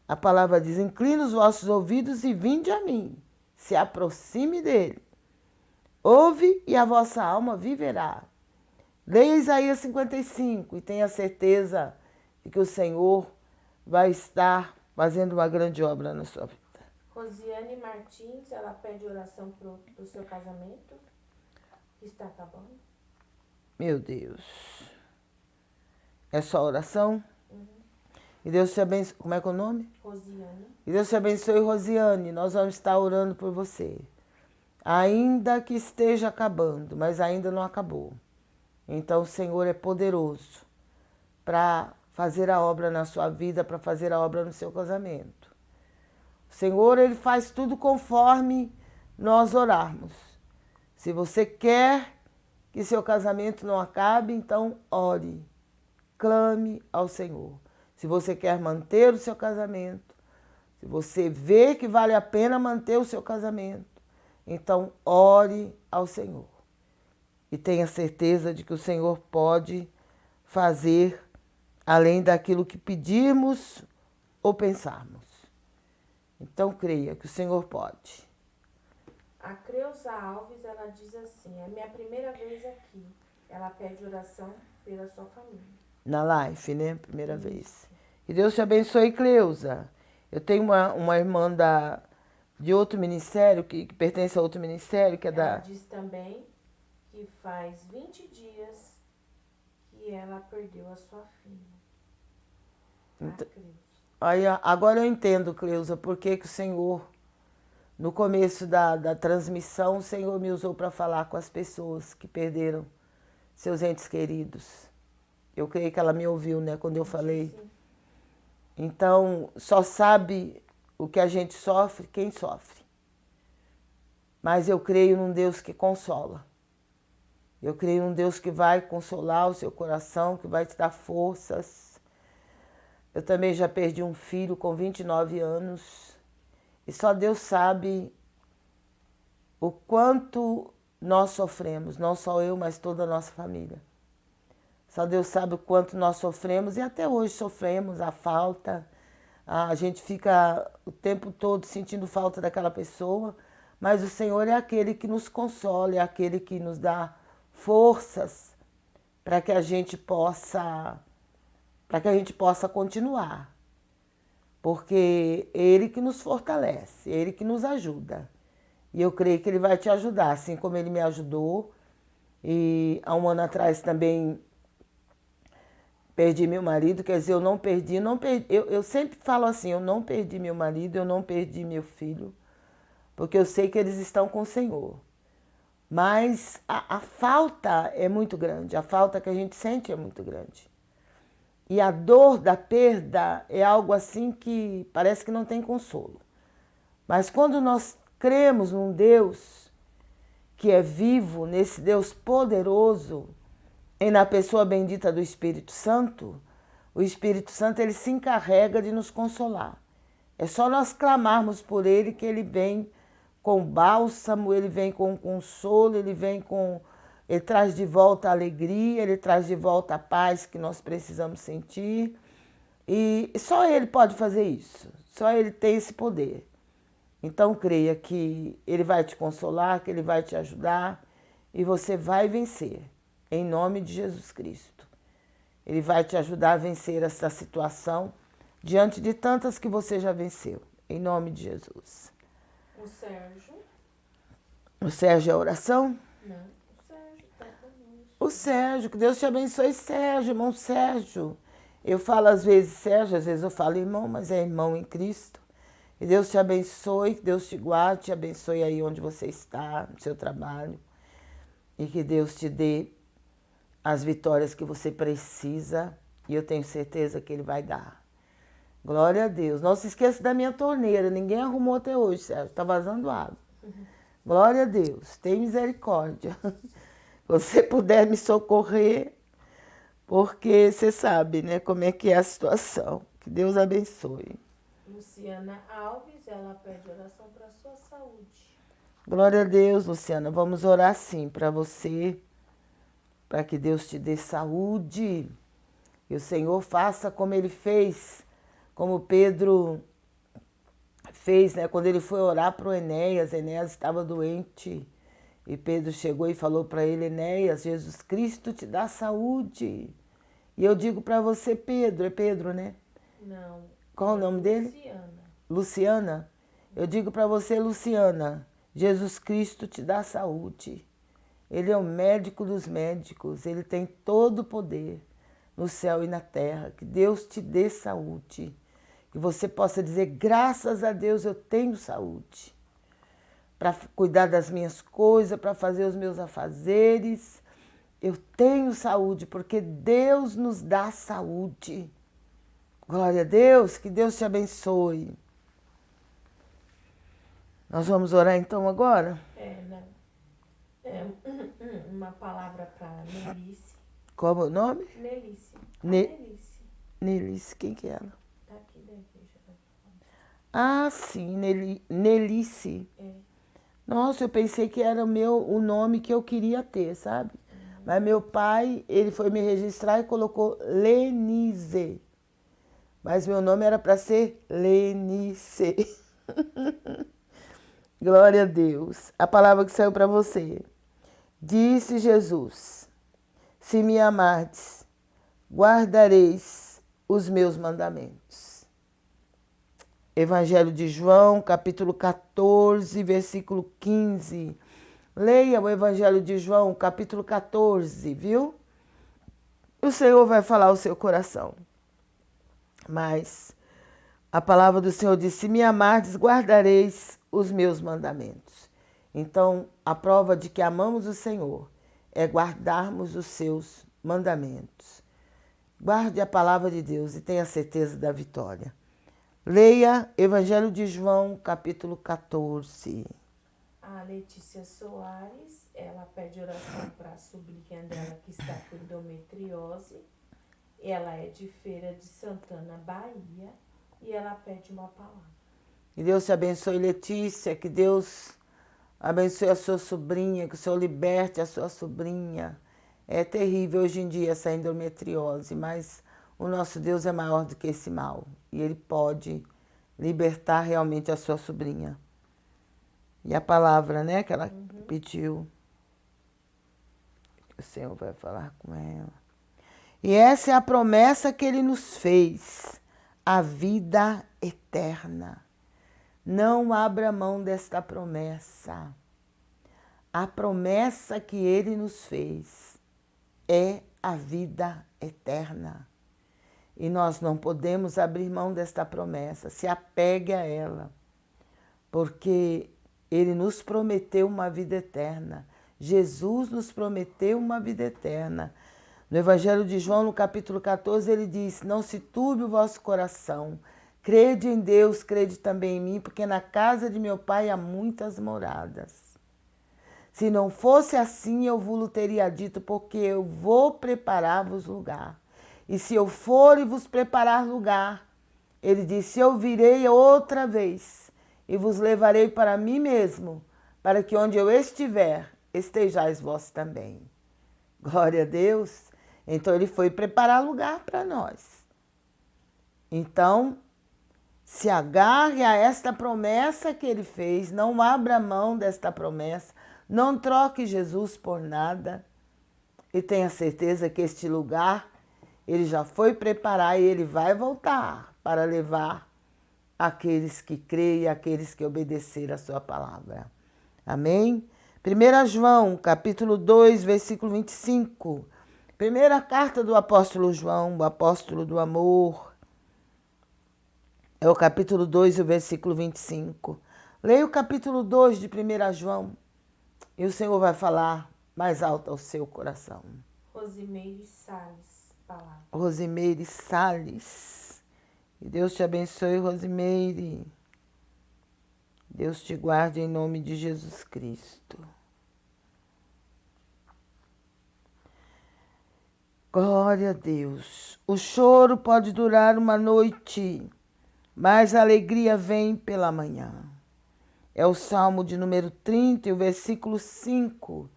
a palavra diz, inclina os vossos ouvidos e vinde a mim, se aproxime dele. Ouve e a vossa alma viverá. Leia Isaías 55 e tenha certeza de que o Senhor vai estar fazendo uma grande obra na sua vida. Rosiane Martins, ela pede oração pro seu casamento, que está acabando. Meu Deus. É só oração? E Deus te abençoe. Como é que é o nome? Rosiane. E Deus te abençoe, Rosiane. Nós vamos estar orando por você. Ainda que esteja acabando, mas ainda não acabou. Então o Senhor é poderoso para fazer a obra na sua vida, para fazer a obra no seu casamento. O Senhor, Ele faz tudo conforme nós orarmos. Se você quer que seu casamento não acabe, então ore, clame ao Senhor. Se você quer manter o seu casamento, se você vê que vale a pena manter o seu casamento, então ore ao Senhor. E tenha certeza de que o Senhor pode fazer além daquilo que pedirmos ou pensarmos. Então creia que o Senhor pode. A Creuza Alves, ela diz assim, é minha primeira vez aqui. Ela pede oração pela sua família. Na live, né? Primeira vez. E Deus te abençoe, Cleusa. Eu tenho uma irmã de outro ministério, que pertence a outro ministério, que é Ela diz também que faz 20 dias que ela perdeu a sua filha. Então, A Creuza. aí, agora eu entendo, Cleusa, por que o Senhor, no começo da transmissão, o Senhor me usou para falar com as pessoas que perderam seus entes queridos. Eu creio que ela me ouviu, né, quando eu falei. Sim. Então, só sabe o que a gente sofre quem sofre. Mas eu creio num Deus que consola. Eu creio num Deus que vai consolar o seu coração, que vai te dar forças. Eu também já perdi um filho com 29 anos. E só Deus sabe o quanto nós sofremos. Não só eu, mas toda a nossa família. Só Deus sabe o quanto nós sofremos e até hoje sofremos a falta. A gente fica o tempo todo sentindo falta daquela pessoa, mas o Senhor é aquele que nos consola, é aquele que nos dá forças para que a gente possa continuar. Porque é Ele que nos fortalece, é Ele que nos ajuda. E eu creio que Ele vai te ajudar, assim como Ele me ajudou. E há um ano atrás também perdi meu marido, quer dizer, eu não perdi. Eu sempre falo assim, eu não perdi meu marido, eu não perdi meu filho, porque eu sei que eles estão com o Senhor. Mas a falta é muito grande, a falta que a gente sente é muito grande. E a dor da perda é algo assim que parece que não tem consolo. Mas quando nós cremos num Deus que é vivo, nesse Deus poderoso, e na pessoa bendita do Espírito Santo, o Espírito Santo ele se encarrega de nos consolar. É só nós clamarmos por Ele que Ele vem com bálsamo, Ele vem com consolo, Ele traz de volta a alegria, Ele traz de volta a paz que nós precisamos sentir. E só Ele pode fazer isso, só Ele tem esse poder. Então creia que Ele vai te consolar, que Ele vai te ajudar e você vai vencer. Em nome de Jesus Cristo. Ele vai te ajudar a vencer essa situação diante de tantas que você já venceu. Em nome de Jesus. O Sérgio. O Sérgio é oração? Não, o Sérgio está conosco. O Sérgio, que Deus te abençoe, Sérgio, irmão Sérgio. Eu falo às vezes Sérgio, às vezes eu falo irmão, mas é irmão em Cristo. E Deus te abençoe, que Deus te guarde, te abençoe aí onde você está, no seu trabalho. E que Deus te dê as vitórias que você precisa, e eu tenho certeza que Ele vai dar. Glória a Deus. Não se esqueça da minha torneira, ninguém arrumou até hoje, Sérgio, está vazando água. Glória a Deus, tem misericórdia. Se você puder me socorrer, porque você sabe, né, como é que é a situação. Que Deus abençoe. Luciana Alves, ela pede oração para a sua saúde. Glória a Deus, Luciana. Vamos orar sim para você, para que Deus te dê saúde e o Senhor faça como Ele fez, como Pedro fez, né? Quando ele foi orar para o Enéas estava doente e Pedro chegou e falou para ele: Enéas, Jesus Cristo te dá saúde. E eu digo para você, Pedro, é Pedro, né? Não. Qual o nome dele? Luciana. Luciana. Eu digo para você, Luciana, Jesus Cristo te dá saúde. Ele é o médico dos médicos, Ele tem todo o poder no céu e na terra. Que Deus te dê saúde. Que você possa dizer, graças a Deus eu tenho saúde. Para cuidar das minhas coisas, para fazer os meus afazeres. Eu tenho saúde, porque Deus nos dá saúde. Glória a Deus, que Deus te abençoe. Nós vamos orar então agora? Uma palavra para Nelice. Qual é o nome? Nelice. Nelice. Nelice, quem que é ela? Tá aqui da igreja. Ah, sim, Nelice. É. Nossa, eu pensei que era o nome que eu queria ter, sabe? Mas meu pai, ele foi me registrar e colocou Lenize. Mas meu nome era para ser Lenice. Glória a Deus. A palavra que saiu para você. Disse Jesus, se me amardes, guardareis os meus mandamentos. Evangelho de João, capítulo 14, versículo 15. Leia o Evangelho de João, capítulo 14, viu? O Senhor vai falar ao seu coração. Mas a palavra do Senhor diz, se me amardes, guardareis os meus mandamentos. Então, a prova de que amamos o Senhor é guardarmos os seus mandamentos. Guarde a palavra de Deus e tenha certeza da vitória. Leia Evangelho de João, capítulo 14. A Letícia Soares, ela pede oração para a sobrinha dela que está com endometriose. Ela é de Feira de Santana, Bahia, e ela pede uma palavra. Que Deus te abençoe, Letícia, que Deus abençoe a sua sobrinha, que o Senhor liberte a sua sobrinha. É terrível hoje em dia essa endometriose, mas o nosso Deus é maior do que esse mal. E Ele pode libertar realmente a sua sobrinha. E a palavra, né, que ela pediu, o Senhor vai falar com ela. E essa é a promessa que Ele nos fez, a vida eterna. Não abra mão desta promessa. A promessa que Ele nos fez é a vida eterna. E nós não podemos abrir mão desta promessa. Se apegue a ela, porque Ele nos prometeu uma vida eterna. Jesus nos prometeu uma vida eterna. No Evangelho de João, no capítulo 14, ele diz, não se turbe o vosso coração. Crede em Deus, crede também em mim, porque na casa de meu Pai há muitas moradas. Se não fosse assim, eu vos teria dito, porque eu vou preparar-vos lugar. E se eu for e vos preparar lugar, ele disse, eu virei outra vez e vos levarei para mim mesmo, para que onde eu estiver, estejais vós também. Glória a Deus. Então ele foi preparar lugar para nós. Então, se agarre a esta promessa que ele fez, não abra mão desta promessa, não troque Jesus por nada e tenha certeza que este lugar ele já foi preparar e ele vai voltar para levar aqueles que creem, aqueles que obedeceram a sua palavra. Amém? 1 João, capítulo 2, versículo 25. Primeira carta do apóstolo João, o apóstolo do amor. É o capítulo 2, o versículo 25. Leia o capítulo 2 de 1 João e o Senhor vai falar mais alto ao seu coração. Rosimeire Salles, palavra. Rosimeire Salles. Que Deus te abençoe, Rosimeire. Deus te guarde em nome de Jesus Cristo. Glória a Deus. O choro pode durar uma noite, mas a alegria vem pela manhã. É o Salmo de número 30 e o versículo 5.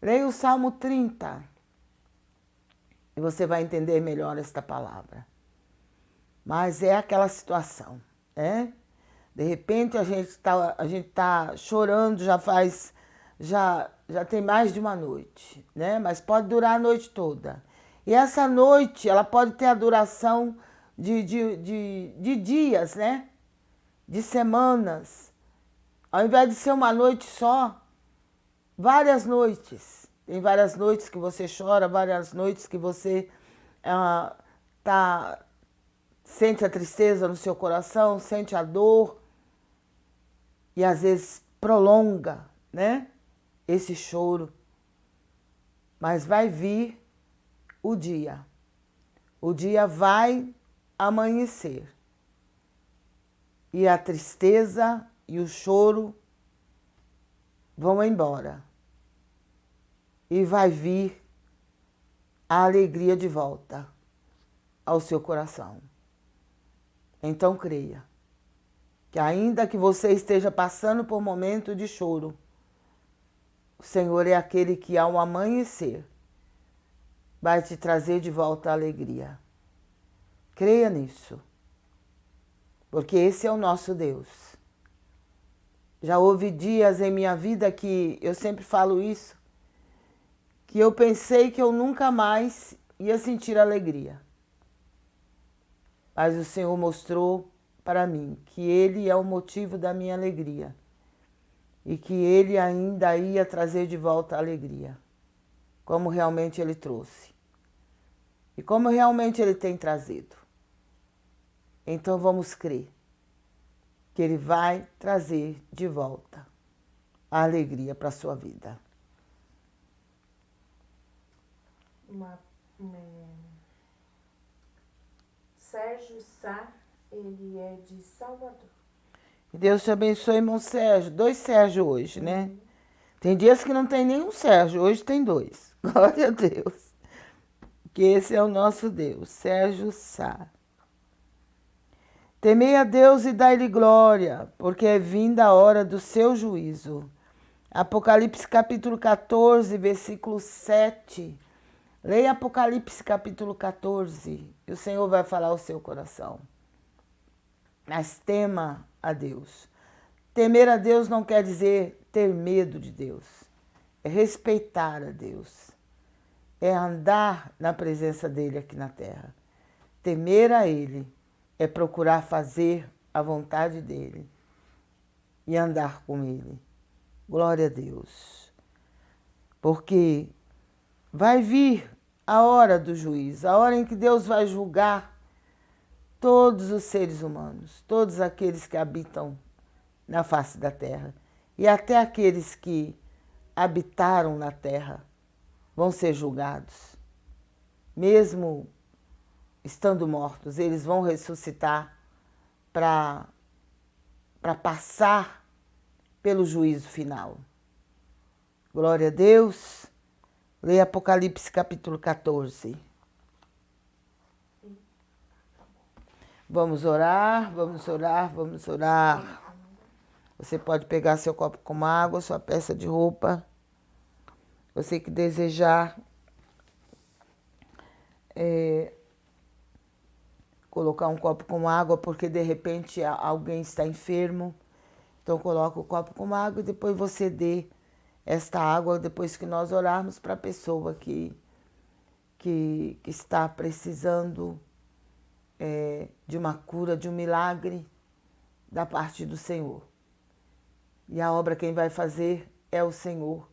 Leia o Salmo 30 e você vai entender melhor esta palavra. Mas é aquela situação, né? De repente a gente tá chorando já tem mais de uma noite, né? Mas pode durar a noite toda. E essa noite, ela pode ter a duração de dias, né? De semanas. Ao invés de ser uma noite só, várias noites. Tem várias noites que você chora, várias noites que você sente a tristeza no seu coração, sente a dor e às vezes prolonga, né, esse choro. Mas vai vir o dia. O dia vai amanhecer. E a tristeza e o choro vão embora. E vai vir a alegria de volta ao seu coração. Então creia que ainda que você esteja passando por momento de choro, o Senhor é aquele que ao amanhecer vai te trazer de volta a alegria. Creia nisso, porque esse é o nosso Deus. Já houve dias em minha vida que eu sempre falo isso, que eu pensei que eu nunca mais ia sentir alegria. Mas o Senhor mostrou para mim que Ele é o motivo da minha alegria e que Ele ainda ia trazer de volta a alegria, como realmente Ele trouxe e como realmente Ele tem trazido. Então vamos crer que Ele vai trazer de volta a alegria para a sua vida. Sérgio Sá, ele é de Salvador. Deus te abençoe, irmão Sérgio. 2 Sérgio hoje, né? Tem dias que não tem nenhum Sérgio, hoje tem 2. Glória a Deus. Que esse é o nosso Deus, Sérgio Sá. Temei a Deus e dai-lhe glória, porque é vinda a hora do seu juízo. Apocalipse capítulo 14, versículo 7. Leia Apocalipse capítulo 14 e o Senhor vai falar ao seu coração. Mas tema a Deus. Temer a Deus não quer dizer ter medo de Deus. É respeitar a Deus. É andar na presença dele aqui na terra. Temer a ele é procurar fazer a vontade dele e andar com ele. Glória a Deus. Porque vai vir a hora do juízo, a hora em que Deus vai julgar todos os seres humanos, todos aqueles que habitam na face da terra e até aqueles que habitaram na terra vão ser julgados. Mesmo estando mortos, eles vão ressuscitar para passar pelo juízo final. Glória a Deus. Leia Apocalipse capítulo 14. Vamos orar, vamos orar, vamos orar. Você pode pegar seu copo com água, sua peça de roupa. Você que desejar colocar um copo com água, porque de repente alguém está enfermo. Então coloca o copo com água e depois você dê esta água, depois que nós orarmos, para a pessoa que está precisando de uma cura, de um milagre da parte do Senhor. E a obra quem vai fazer é o Senhor,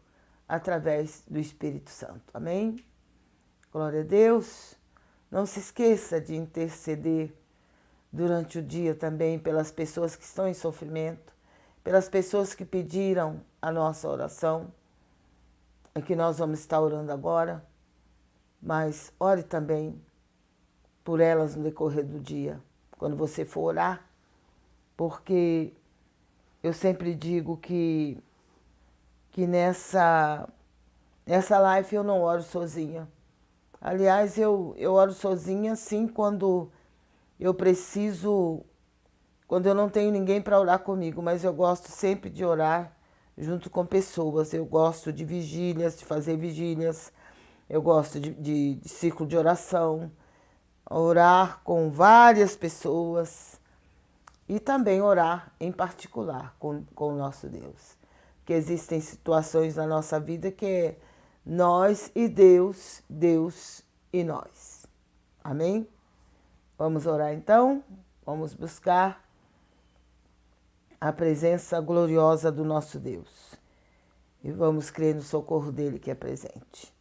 através do Espírito Santo. Amém? Glória a Deus. Não se esqueça de interceder durante o dia também pelas pessoas que estão em sofrimento, pelas pessoas que pediram a nossa oração, é que nós vamos estar orando agora, mas ore também por elas no decorrer do dia, quando você for orar, porque eu sempre digo que nessa live eu não oro sozinha. Aliás, eu oro sozinha sim quando eu preciso, quando eu não tenho ninguém para orar comigo, mas eu gosto sempre de orar junto com pessoas. Eu gosto de vigílias, de fazer vigílias, eu gosto de círculo de oração, orar com várias pessoas e também orar em particular com o nosso Deus. Porque existem situações na nossa vida que é nós e Deus, Deus e nós. Amém? Vamos orar então? Vamos buscar a presença gloriosa do nosso Deus. E vamos crer no socorro dele que é presente.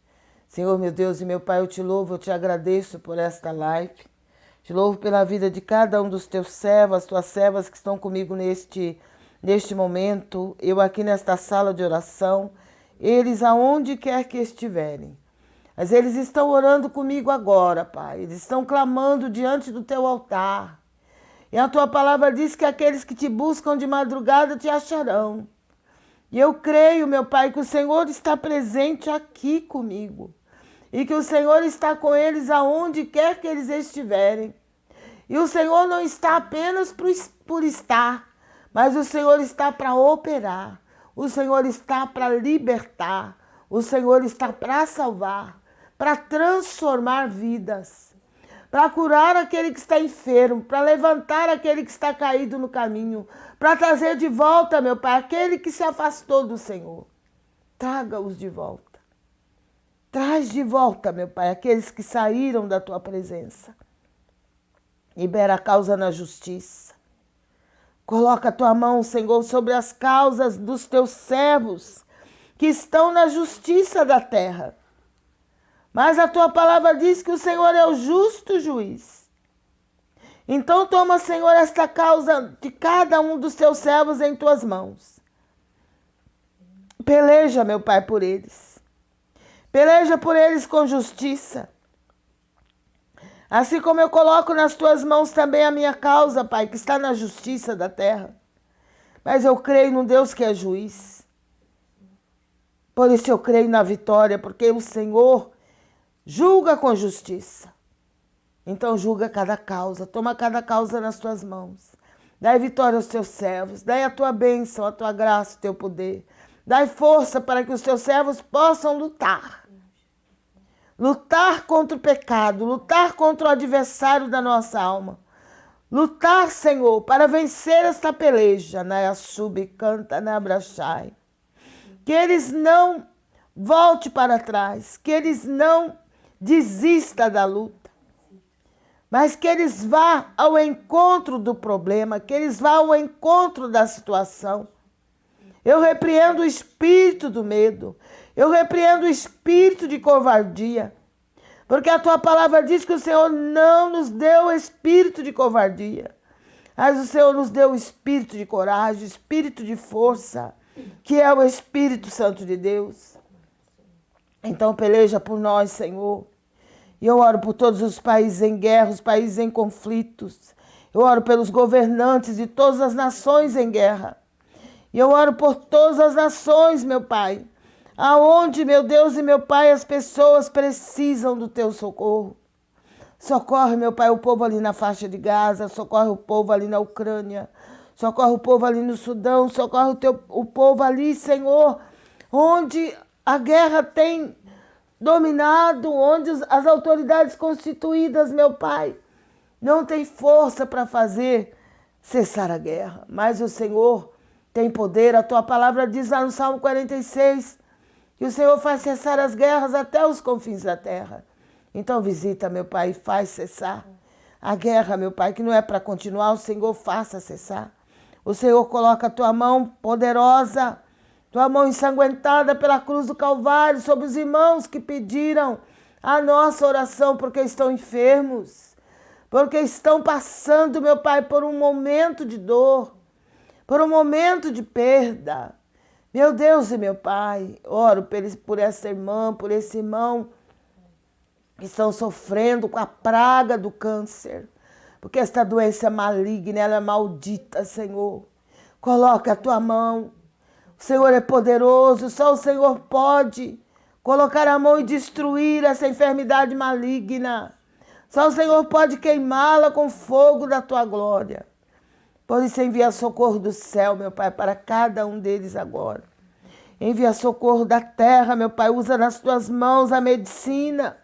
Senhor, meu Deus e meu Pai, eu te louvo, eu te agradeço por esta live. Te louvo pela vida de cada um dos teus servos, as tuas servas que estão comigo neste momento, eu aqui nesta sala de oração, eles aonde quer que estiverem. Mas eles estão orando comigo agora, Pai. Eles estão clamando diante do teu altar. E a tua palavra diz que aqueles que te buscam de madrugada te acharão. E eu creio, meu Pai, que o Senhor está presente aqui comigo. E que o Senhor está com eles aonde quer que eles estiverem. E o Senhor não está apenas por estar, mas o Senhor está para operar. O Senhor está para libertar. O Senhor está para salvar, para transformar vidas, para curar aquele que está enfermo, para levantar aquele que está caído no caminho, para trazer de volta, meu Pai, aquele que se afastou do Senhor. Traga-os de volta. Traz de volta, meu Pai, aqueles que saíram da tua presença. Libera a causa na justiça. Coloca a tua mão, Senhor, sobre as causas dos teus servos que estão na justiça da terra. Mas a tua palavra diz que o Senhor é o justo juiz. Então toma, Senhor, esta causa de cada um dos teus servos em tuas mãos. Peleja, meu Pai, por eles. Peleja por eles com justiça. Assim como eu coloco nas tuas mãos também a minha causa, Pai, que está na justiça da terra. Mas eu creio num Deus que é juiz. Por isso eu creio na vitória, porque o Senhor julga com justiça. Então julga cada causa, toma cada causa nas tuas mãos. Dai vitória aos teus servos, dai a tua bênção, a tua graça, o teu poder. Dai força para que os teus servos possam lutar. Lutar contra o pecado, lutar contra o adversário da nossa alma. Lutar, Senhor, para vencer esta peleja, Nayasub, canta, Nabrachai. Que eles não voltem para trás, que eles não desistam da luta, mas que eles vá ao encontro do problema, que eles vá ao encontro da situação. Eu repreendo o espírito do medo. Eu repreendo o espírito de covardia. Porque a tua palavra diz que o Senhor não nos deu espírito de covardia. Mas o Senhor nos deu o espírito de coragem, espírito de força, que é o Espírito Santo de Deus. Então peleja por nós, Senhor. E eu oro por todos os países em guerra, os países em conflitos. Eu oro pelos governantes de todas as nações em guerra. E eu oro por todas as nações, meu Pai, aonde, meu Deus e meu Pai, as pessoas precisam do teu socorro. Socorre, meu Pai, o povo ali na faixa de Gaza, socorre o povo ali na Ucrânia, socorre o povo ali no Sudão, socorre o povo ali, Senhor, onde a guerra tem dominado, onde as autoridades constituídas, meu Pai, não têm força para fazer cessar a guerra, mas o Senhor tem poder. A tua palavra diz lá no Salmo 46 que o Senhor faz cessar as guerras até os confins da terra. Então visita, meu Pai, e faz cessar a guerra, meu Pai, que não é para continuar, o Senhor faça cessar. O Senhor coloca a tua mão poderosa, tua mão ensanguentada pela cruz do Calvário sobre os irmãos que pediram a nossa oração porque estão enfermos, porque estão passando, meu Pai, por um momento de dor, por um momento de perda. Meu Deus e meu Pai, oro por essa irmã, por esse irmão que estão sofrendo com a praga do câncer, porque esta doença é maligna, ela é maldita, Senhor. Coloca a tua mão. O Senhor é poderoso, só o Senhor pode colocar a mão e destruir essa enfermidade maligna. Só o Senhor pode queimá-la com fogo da tua glória. Por isso envia socorro do céu, meu Pai, para cada um deles agora. Envia socorro da terra, meu Pai. Usa nas tuas mãos a medicina.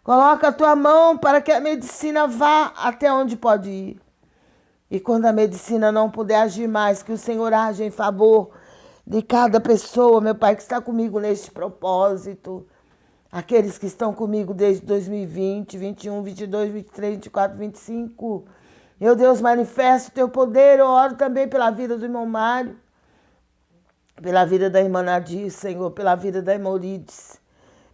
Coloca a tua mão para que a medicina vá até onde pode ir. E quando a medicina não puder agir mais, que o Senhor age em favor de cada pessoa, meu Pai, que está comigo neste propósito. Aqueles que estão comigo desde 2020, 21, 22, 23, 24, 25. Meu Deus, manifesta o teu poder. Eu oro também pela vida do irmão Mário, pela vida da irmã Nadir, Senhor, pela vida da irmã Eurides,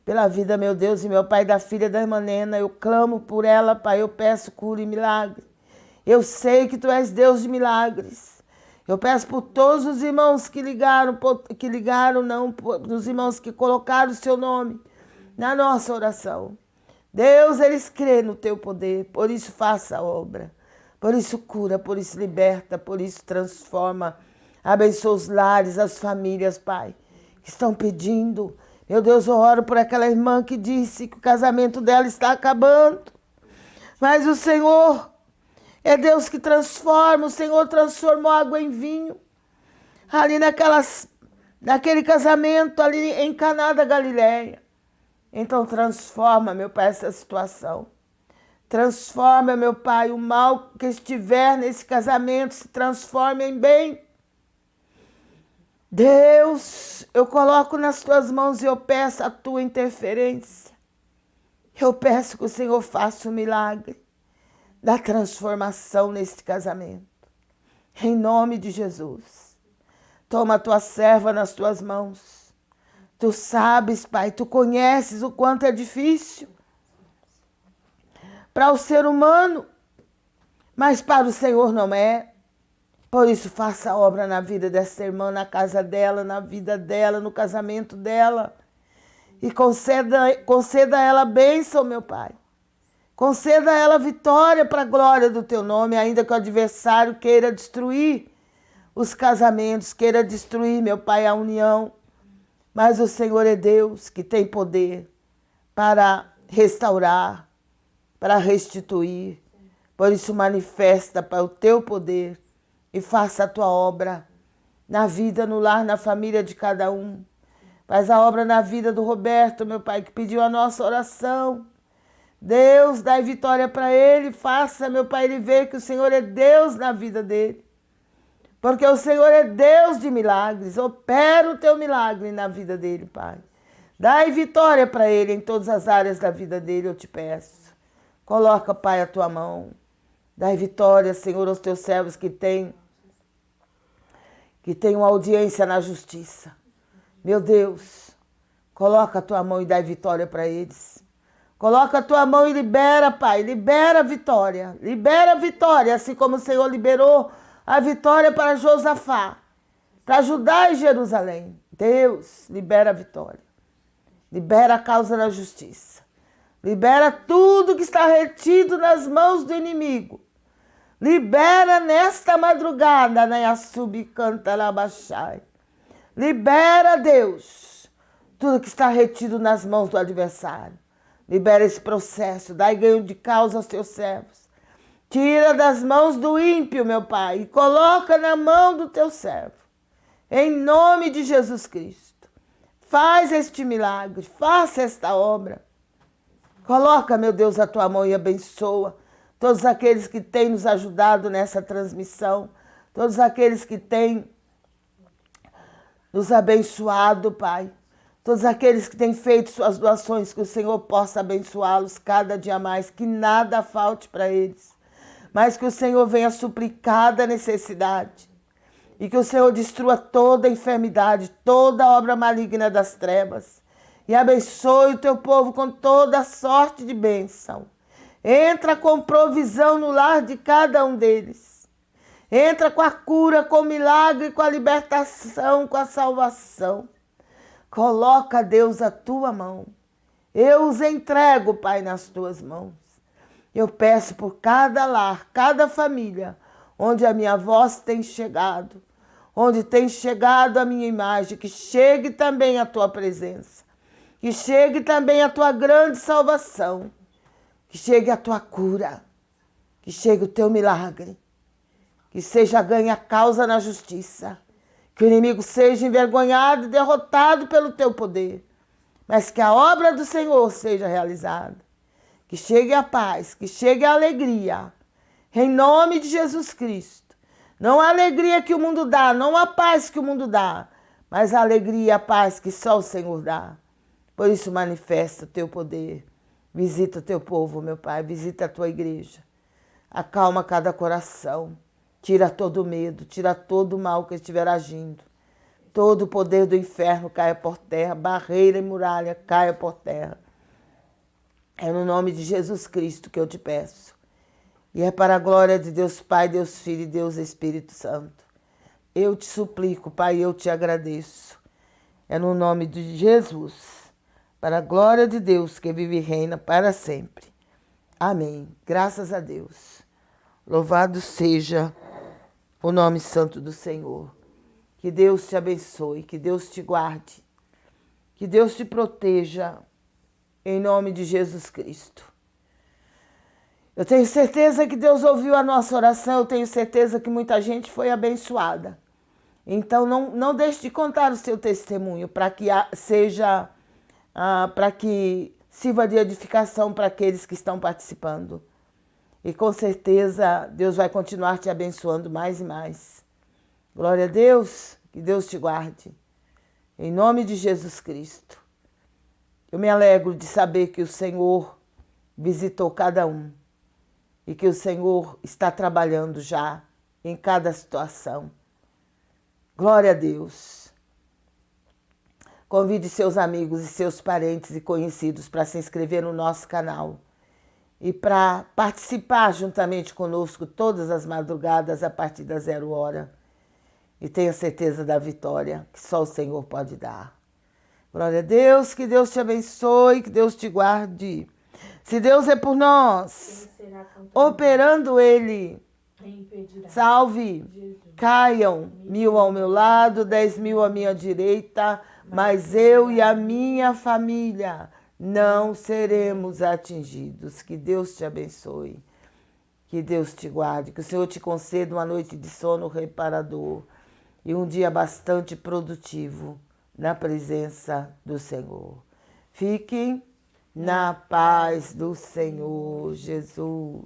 pela vida, meu Deus, e meu Pai, da filha da irmã Nena. Eu clamo por ela, Pai, eu peço cura e milagre. Eu sei que Tu és Deus de milagres. Eu peço por todos os irmãos que ligaram, os irmãos que colocaram o Seu nome na nossa oração. Deus, eles crêem no Teu poder, por isso faça a obra. Por isso cura, por isso liberta, por isso transforma. Abençoa os lares, as famílias, Pai, que estão pedindo. Meu Deus, eu oro por aquela irmã que disse que o casamento dela está acabando. Mas o Senhor é Deus que transforma. O Senhor transformou água em vinho. Ali naquele casamento, ali em Caná da Galileia. Então transforma, meu Pai, essa situação. Transforma, meu Pai, o mal que estiver nesse casamento se transforma em bem. Deus, eu coloco nas Tuas mãos e eu peço a Tua interferência. Eu peço que o Senhor faça o milagre da transformação neste casamento. Em nome de Jesus. Toma a Tua serva nas Tuas mãos. Tu sabes, Pai, Tu conheces o quanto é difícil para o ser humano, mas para o Senhor não é. Por isso, faça a obra na vida dessa irmã, na casa dela, na vida dela, no casamento dela. E conceda a ela bênção, meu Pai. Conceda a ela vitória para a glória do Teu nome, ainda que o adversário queira destruir os casamentos, queira destruir, meu Pai, a união. Mas o Senhor é Deus que tem poder para restaurar, para restituir. Por isso, manifesta para o Teu poder e faça a Tua obra na vida, no lar, na família de cada um. Faz a obra na vida do Roberto, meu Pai, que pediu a nossa oração. Deus, dai vitória para ele. Faça, meu Pai, ele ver que o Senhor é Deus na vida dele. Porque o Senhor é Deus de milagres. Opera o Teu milagre na vida dele, Pai. Dai vitória para ele em todas as áreas da vida dele, eu te peço. Coloca, Pai, a Tua mão. Dai vitória, Senhor, aos Teus servos que têm uma audiência na justiça. Meu Deus, coloca a Tua mão e dai vitória para eles. Coloca a Tua mão e libera, Pai, libera a vitória. Libera a vitória, assim como o Senhor liberou a vitória para Josafá, para Judá e Jerusalém. Deus, libera a vitória. Libera a causa da justiça. Libera tudo que está retido nas mãos do inimigo. Libera nesta madrugada, Nayassubi canta Labachai. Libera, Deus, tudo que está retido nas mãos do adversário. Libera esse processo, dai ganho de causa aos Teus servos. Tira das mãos do ímpio, meu Pai, e coloca na mão do Teu servo. Em nome de Jesus Cristo. Faz este milagre, faça esta obra. Coloca, meu Deus, a Tua mão e abençoa todos aqueles que têm nos ajudado nessa transmissão, todos aqueles que têm nos abençoado, Pai, todos aqueles que têm feito suas doações, que o Senhor possa abençoá-los cada dia mais, que nada falte para eles, mas que o Senhor venha suprir cada necessidade e que o Senhor destrua toda enfermidade, toda obra maligna das trevas e abençoe o Teu povo com toda sorte de bênção. Entra com provisão no lar de cada um deles. Entra com a cura, com o milagre, com a libertação, com a salvação. Coloca, Deus, a Tua mão. Eu os entrego, Pai, nas Tuas mãos. Eu peço por cada lar, cada família, onde a minha voz tem chegado, onde tem chegado a minha imagem, que chegue também a Tua presença, que chegue também a Tua grande salvação, que chegue a Tua cura, que chegue o Teu milagre, que seja ganha causa na justiça, que o inimigo seja envergonhado e derrotado pelo Teu poder, mas que a obra do Senhor seja realizada, que chegue a paz, que chegue a alegria, em nome de Jesus Cristo. Não a alegria que o mundo dá, não a paz que o mundo dá, mas a alegria e a paz que só o Senhor dá. Por isso manifesta o Teu poder. Visita o Teu povo, meu Pai, visita a Tua igreja. Acalma cada coração. Tira todo o medo, tira todo o mal que estiver agindo. todo o poder do inferno caia por terra, barreira e muralha caia por terra. É no nome de Jesus Cristo que eu te peço. E é para a glória de Deus Pai, Deus Filho e Deus Espírito Santo. Eu te suplico, Pai, eu te agradeço. É no nome de Jesus, para a glória de Deus que vive e reina para sempre. Amém. Graças a Deus. Louvado seja o nome santo do Senhor. Que Deus te abençoe, que Deus te guarde, que Deus te proteja, em nome de Jesus Cristo. Eu tenho certeza que Deus ouviu a nossa oração, eu tenho certeza que muita gente foi abençoada. Então não deixe de contar o seu testemunho para que seja, para que sirva de edificação para aqueles que estão participando. E com certeza Deus vai continuar te abençoando mais e mais. Glória a Deus, que Deus te guarde. Em nome de Jesus Cristo. Eu me alegro de saber que o Senhor visitou cada um e que o Senhor está trabalhando já em cada situação. Glória a Deus. Convide seus amigos e seus parentes e conhecidos para se inscrever no nosso canal e para participar juntamente conosco todas as madrugadas a partir da 0h. E tenha certeza da vitória que só o Senhor pode dar. Glória a Deus, que Deus te abençoe, que Deus te guarde. Se Deus é por nós, operando Ele, salve, caiam 1000 ao meu lado, 10.000 à minha direita, mas eu e a minha família não seremos atingidos. Que Deus te abençoe, que Deus te guarde, que o Senhor te conceda uma noite de sono reparador e um dia bastante produtivo na presença do Senhor. Fiquem na paz do Senhor Jesus.